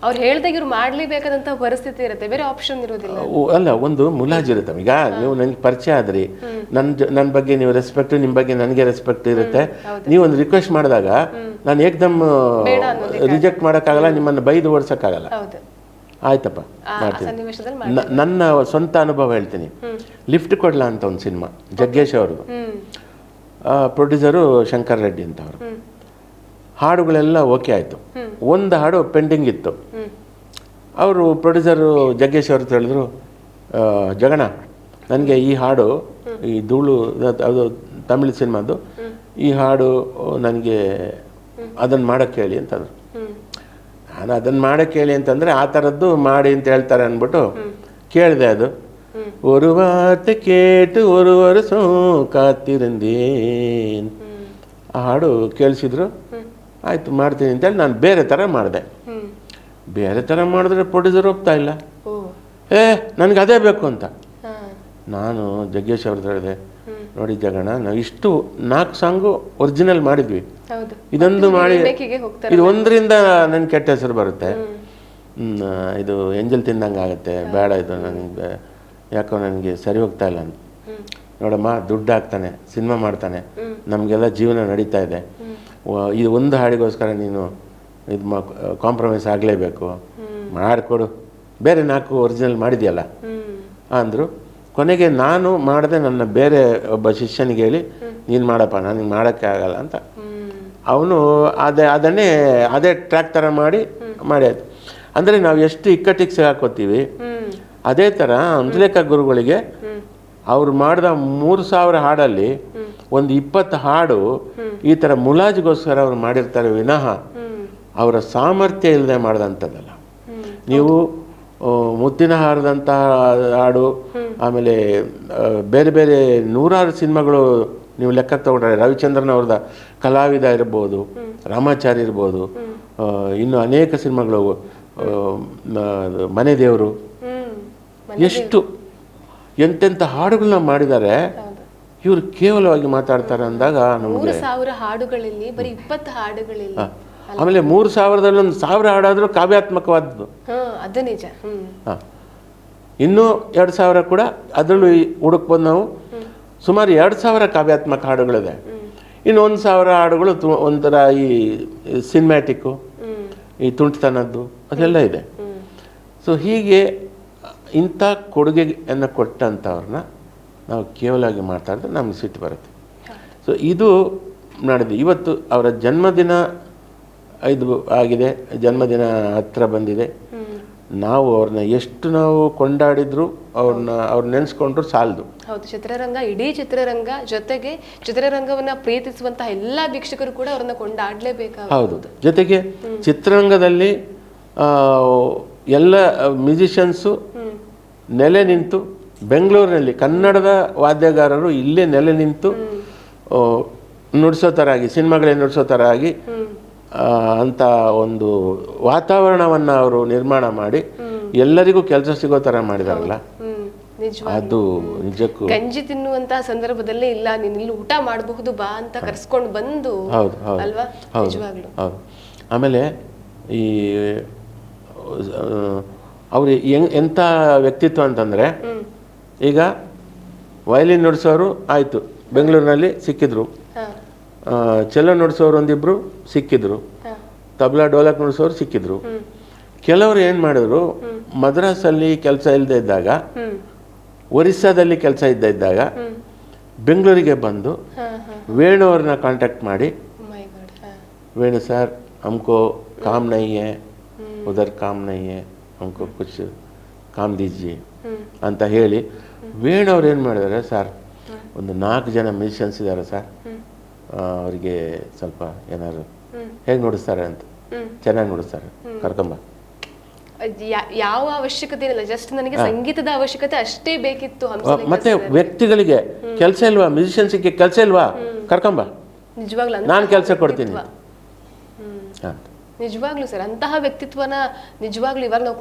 ಅವ್ರು ಹೇಳ್ದಾಗ ಇವ್ರು ಮಾಡ್ಲೇಬೇಕಾದಂತ ಪರಿಸ್ಥಿತಿ ಇರುತ್ತೆ, ಬೇರೆ ಆಪ್ಷನ್ ಇರೋದಿಲ್ಲ. ಅಲ್ಲ, ಒಂದು ಮುಲಾಜ್ ಇರುತ್ತೆ. ಈಗ ನೀವು ನನಗೆ ಪರಿಚಯ ಆದ್ರಿ, ನನ್ನ ಬಗ್ಗೆ ನೀವು ರೆಸ್ಪೆಕ್ಟ್, ನಿಮ್ಮ ಬಗ್ಗೆ ನನಗೆ ರೆಸ್ಪೆಕ್ಟ್ ಇರುತ್ತೆ. ನೀವು ಒಂದು ರಿಕ್ವೆಸ್ಟ್ ಮಾಡಿದಾಗ ನಾನು ಏಕ್ದಮ್ ರಿಜೆಕ್ಟ್ ಮಾಡೋಕ್ಕಾಗಲ್ಲ, ನಿಮ್ಮನ್ನು ಬೈದು ಓಡಿಸೋಕ್ಕಾಗಲ್ಲ. ಆಯ್ತಪ್ಪ ಮಾಡ್ತೀನಿ. ನನ್ನ ಸ್ವಂತ ಅನುಭವ ಹೇಳ್ತೀನಿ. ಲಿಫ್ಟ್ ಕೊಡ್ಲಾ ಅಂತ ಒಂದು ಸಿನಿಮಾ, ಜಗ್ಗೇಶ್ ಅವ್ರದ್ದು, ಪ್ರೊಡ್ಯೂಸರು ಶಂಕರ್ ರೆಡ್ಡಿ ಅಂತ ಅವರು. ಹಾಡುಗಳೆಲ್ಲ ಓಕೆ ಆಯಿತು, ಒಂದು ಹಾಡು ಪೆಂಡಿಂಗ್ ಇತ್ತು. ಅವರು ಪ್ರೊಡ್ಯೂಸರು ಜಗ್ಗೇಶ್ ಅವ್ರ ಹೇಳಿದ್ರು, ಜಗಣ ನನಗೆ ಈ ಹಾಡು, ಈ ಧೂಳು ಅದು ತಮಿಳು ಸಿನಿಮಾದು, ಈ ಹಾಡು ನನಗೆ ಅದನ್ನು ಮಾಡೋಕ್ಕೆ ಹೇಳಿ ಅಂತಂದರು. ನಾನು ಅದನ್ನು ಮಾಡೋಕ್ಕೆ ಹೇಳಿ ಅಂತಂದರೆ ಆ ಥರದ್ದು ಮಾಡಿ ಅಂತ ಹೇಳ್ತಾರೆ ಅಂದ್ಬಿಟ್ಟು ಕೇಳಿದೆ. ಅದು ஒரு வார்த்தை கேட்டு ஒரு வருஷம் ಕಾತಿರಂದೇನ್ ಆ ಹಾಡು ಕೇಳಿಸಿದ್ರು. ಆಯಿತು ಮಾಡ್ತೀನಿ ಅಂತೇಳಿ ನಾನು ಬೇರೆ ಥರ ಮಾಡಿದೆ. ಬೇರೆ ಥರ ಮಾಡಿದ್ರೆ ಪ್ರೊಡ್ಯೂಸರ್ ಒಪ್ತಾ ಇಲ್ಲ. ನನಗೆ ಅದೇ ಬೇಕು ಅಂತ. ಹಾ. ನಾನು ಜಗ್ಗೇಶ್ ಅವ್ರದ್ದು ಹೇಳಿದೆ, ನೋಡಿ ಜಗಣ, ನಾವು ಇಷ್ಟು 4 ಸಾಂಗು ಒರಿಜಿನಲ್ ಮಾಡಿದ್ವಿ, ಹೌದು. ಇದೊಂದು ಮಾಡಿ ಮೇಕಿಗೆ ಹೋಗ್ತಾರೆ. ಇದು ಒಂದರಿಂದ ನನ್ನ ಕೆಟ್ಟ ಹೆಸರು ಬರುತ್ತೆ, ಇದು ಎಂಜಲ್ ತಿಂದಂಗೆ ಆಗುತ್ತೆ, ಬೇಡ ಇದು ನನಗೆ ಯಾಕೋ ನನಗೆ ಸರಿ ಹೋಗ್ತಾ ಇಲ್ಲ ಅಂತ. ನೋಡಮ್ಮ, ದುಡ್ಡು ಹಾಕ್ತಾನೆ, ಸಿನಿಮಾ ಮಾಡ್ತಾನೆ, ನಮಗೆಲ್ಲ ಜೀವನ ನಡೀತಾ ಇದೆ, ಇದು ಒಂದು ಹಾಡಿಗೋಸ್ಕರ ನೀನು ಇದು ಕಾಂಪ್ರಮೈಸ್ ಆಗಲೇಬೇಕು, ಮಾಡಿಕೊಡು, ಬೇರೆ 4 ಒರಿಜಿನಲ್ ಮಾಡಿದೆಯಲ್ಲ ಅಂದರು. ಕೊನೆಗೆ ನಾನು ಮಾಡಿದೆ, ನನ್ನ ಬೇರೆ ಒಬ್ಬ ಶಿಷ್ಯನಿಗೆ ಹೇಳಿ, ನೀನು ಮಾಡಪ್ಪ, ನನಗೆ ಮಾಡೋಕ್ಕೆ ಆಗಲ್ಲ ಅಂತ. ಅವನು ಅದೇ ಟ್ರ್ಯಾಕ್ ಥರ ಮಾಡಿ ಆಯ್ತು. ಅಂದರೆ ನಾವು ಎಷ್ಟು ಇಕ್ಕಟ್ಟಿಗೆ ಸಿಗಾಕೋತೀವಿ, ಅದೇ ಥರ ಹಂಸಲೇಖ ಗುರುಗಳಿಗೆ ಅವ್ರು ಮಾಡಿದ 3000 ಹಾಡಲ್ಲಿ ಒಂದು 20 ಹಾಡು ಈ ಥರ ಮುಲಾಜಿಗೋಸ್ಕರ ಅವ್ರು ಮಾಡಿರ್ತಾರೆ ವಿನಃ ಅವರ ಸಾಮರ್ಥ್ಯ ಇಲ್ಲದೆ ಮಾಡಿದಂಥದ್ದಲ್ಲ. ನೀವು ಮುತ್ತಿನ ಹಾರದಂಥ ಹಾಡು, ಆಮೇಲೆ ಬೇರೆ ಬೇರೆ 100 ಸಿನಿಮಾಗಳು ನೀವು ಲೆಕ್ಕಕ್ಕೆ ತಗೊಂಡ್ರೆ, ರವಿಚಂದ್ರನ್ ಅವ್ರದ ಕಲಾವಿದ ಇರ್ಬೋದು, ರಾಮಾಚಾರಿ ಇರ್ಬೋದು, ಇನ್ನು ಅನೇಕ ಸಿನಿಮಾಗಳು, ಮನೆ ದೇವರು, ಎಷ್ಟು ಎಂತೆಂಥ ಹಾಡುಗಳನ್ನ ಮಾಡಿದ್ದಾರೆ. ಇವರು ಕೇವಲವಾಗಿ ಮಾತಾಡ್ತಾರೆ ಅಂದಾಗ ನಮಗೆ 3000 ಹಾಡುಗಳಲ್ಲಿ ಬರೀ 20 ಹಾಡುಗಳಿಲ್ಲ. ಆಮೇಲೆ 3000ದಲ್ಲಿ 1000 ಹಾಡಾದರೂ ಕಾವ್ಯಾತ್ಮಕವಾದದ್ದು, ಅದು ನಿಜ. ಇನ್ನೂ 2000 ಕೂಡ ಅದರಲ್ಲೂ ಹುಡುಕ್ಬೋದು ನಾವು. ಸುಮಾರು 2000 ಕಾವ್ಯಾತ್ಮಕ ಹಾಡುಗಳಿದೆ. ಇನ್ನು 1000 ಹಾಡುಗಳು ಒಂಥರ ಈ ಸಿನಿಮ್ಯಾಟಿಕ್ಕು, ಈ ತುಂಟತನದ್ದು ಅದೆಲ್ಲ ಇದೆ. ಸೊ ಹೀಗೆ ಇಂಥ ಕೊಡುಗೆಯನ್ನು ಕೊಟ್ಟಂಥವ್ರನ್ನ ನಾವು ಕೇವಲವಾಗಿ ಮಾತಾಡಿದ್ರೆ ನಮ್ಗೆ ಸಿಟ್ಟು ಬರುತ್ತೆ. ಸೊ ಇದು ನಡೆದು ಇವತ್ತು ಅವರ ಜನ್ಮದಿನ ಇದು ಆಗಿದೆ, ಜನ್ಮದಿನ ಹತ್ರ ಬಂದಿದೆ. ನಾವು ಅವ್ರನ್ನ ಎಷ್ಟು ನಾವು ಕೊಂಡಾಡಿದ್ರು, ಅವ್ರನ್ನ ನೆನೆಸ್ಕೊಂಡ್ರು ಸಾಲದು. ಹೌದು, ಚಿತ್ರರಂಗ, ಇಡೀ ಚಿತ್ರರಂಗ, ಜೊತೆಗೆ ಚಿತ್ರರಂಗವನ್ನ ಪ್ರೀತಿಸುವಂತಹ ಎಲ್ಲ ವೀಕ್ಷಕರು ಕೂಡ ಅವ್ರನ್ನ ಕೊಂಡಾಡ್ಲೇಬೇಕಾಗ. ಹೌದು, ಜೊತೆಗೆ ಚಿತ್ರರಂಗದಲ್ಲಿ ಎಲ್ಲ ಮ್ಯೂಸಿಷಿಯನ್ಸು ನೆಲೆ ನಿಂತು, ಬೆಂಗಳೂರಿನಲ್ಲಿ ಕನ್ನಡದ ವಾದ್ಯಗಾರರು ಇಲ್ಲೇ ನೆಲೆ ನಿಂತು ನುಡಿಸೋ ಥರ ಆಗಿ, ಸಿನಿಮಾಗಳೇ ನುಡಿಸೋ ಥರ ಆಗಿ ಅಂತ ಒಂದು ವಾತಾವರಣವನ್ನು ಅವರು ನಿರ್ಮಾಣ ಮಾಡಿ ಎಲ್ಲರಿಗೂ ಕೆಲಸ ಸಿಗೋ ಥರ ಮಾಡಿದಾರಲ್ಲ, ಅದು ನಿಜಕ್ಕೂ. ಗಂಜಿ ತಿನ್ನುವಂತಹ ಸಂದರ್ಭದಲ್ಲೇ ಇಲ್ಲ, ನೀನು ಇಲ್ಲಿ ಊಟ ಮಾಡಬಹುದು ಬಾ ಅಂತ ಕರ್ಸ್ಕೊಂಡು ಬಂದು. ಹೌದು ಹೌದು ಅಲ್ವಾ? ಹೌದು ಹೌದು. ಆಮೇಲೆ ಈ ಅವ್ರು ಎಂಥ ವ್ಯಕ್ತಿತ್ವ ಅಂತಂದರೆ, ಈಗ ವಯಲಿನ್ ನುಡಿಸೋರು ಆಯಿತು, ಬೆಂಗಳೂರಿನಲ್ಲಿ ಸಿಕ್ಕಿದ್ರು, ಚೆಲ್ಲೋ ನುಡಿಸೋರು ಒಂದಿಬ್ಬರು ಸಿಕ್ಕಿದ್ರು, ತಬಲಾ ಡೋಲಕ್ ನುಡಿಸೋರು ಸಿಕ್ಕಿದ್ರು. ಕೆಲವರು ಏನು ಮಾಡಿದ್ರು, ಮದ್ರಾಸಲ್ಲಿ ಕೆಲಸ ಇಲ್ಲದೆ ಇದ್ದಾಗ, ಒರಿಸ್ಸಾದಲ್ಲಿ ಕೆಲಸ ಇದ್ದಾಗ ಬೆಂಗಳೂರಿಗೆ ಬಂದು ವೇಣು ಅವ್ರನ್ನ ಕಾಂಟ್ಯಾಕ್ಟ್ ಮಾಡಿ, ವೇಣು ಸರ್ हमको काम नहीं है, उधर काम नहीं है, हमको कुछ काम दीजिए ಅಂತ ಹೇಳಿ, ವೇಣು ಅವ್ರು ಏನು ಮಾಡಿದ್ದಾರೆ, ಸರ್ ಒಂದು 4 ಜನ ಮ್ಯೂಸಿಷಿಯನ್ಸ್ ಇದ್ದಾರೆ ಸರ್, ಅವರಿಗೆ ಸ್ವಲ್ಪ ಏನಾದ್ರು ಹೇಗೆ ನುಡಿಸ್ತಾರೆ ಅಂತ, ಚೆನ್ನಾಗಿ ನುಡಿಸ್ತಾರೆ, ಕರ್ಕೊಂಬ. ಯಾವ ಅವಶ್ಯಕತೆ ಇಲ್ಲ, ಜಸ್ಟ್ ನನಗೆ ಸಂಗೀತದ ಅವಶ್ಯಕತೆ ಅಷ್ಟೇ ಬೇಕಿತ್ತು. ಮತ್ತೆ ವ್ಯಕ್ತಿಗಳಿಗೆ ಕೆಲಸ ಇಲ್ವಾ, ಮ್ಯೂಸಿಷಿಯನ್ಸ್ಗೆ ಕೆಲಸ ಇಲ್ವಾ, ಕರ್ಕೊಂಬ, ನಿಜವಾಗ್ಲೂ ನಾನು ಕೆಲಸ ಕೊಡ್ತೀನಿ. ನಿಜವಾಗ್ಲೂ ಸರ್, ಅಂತಹ ವ್ಯಕ್ತಿತ್ವನ ನಿಜವಾಗ್ಲೂ ಇವಾಗ ನಾವು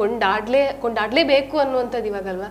ಕೊಂಡಾಡ್ಲೇಬೇಕು ಅನ್ನುವಂಥದ್ದು ಇವಾಗಲ್ವಾ.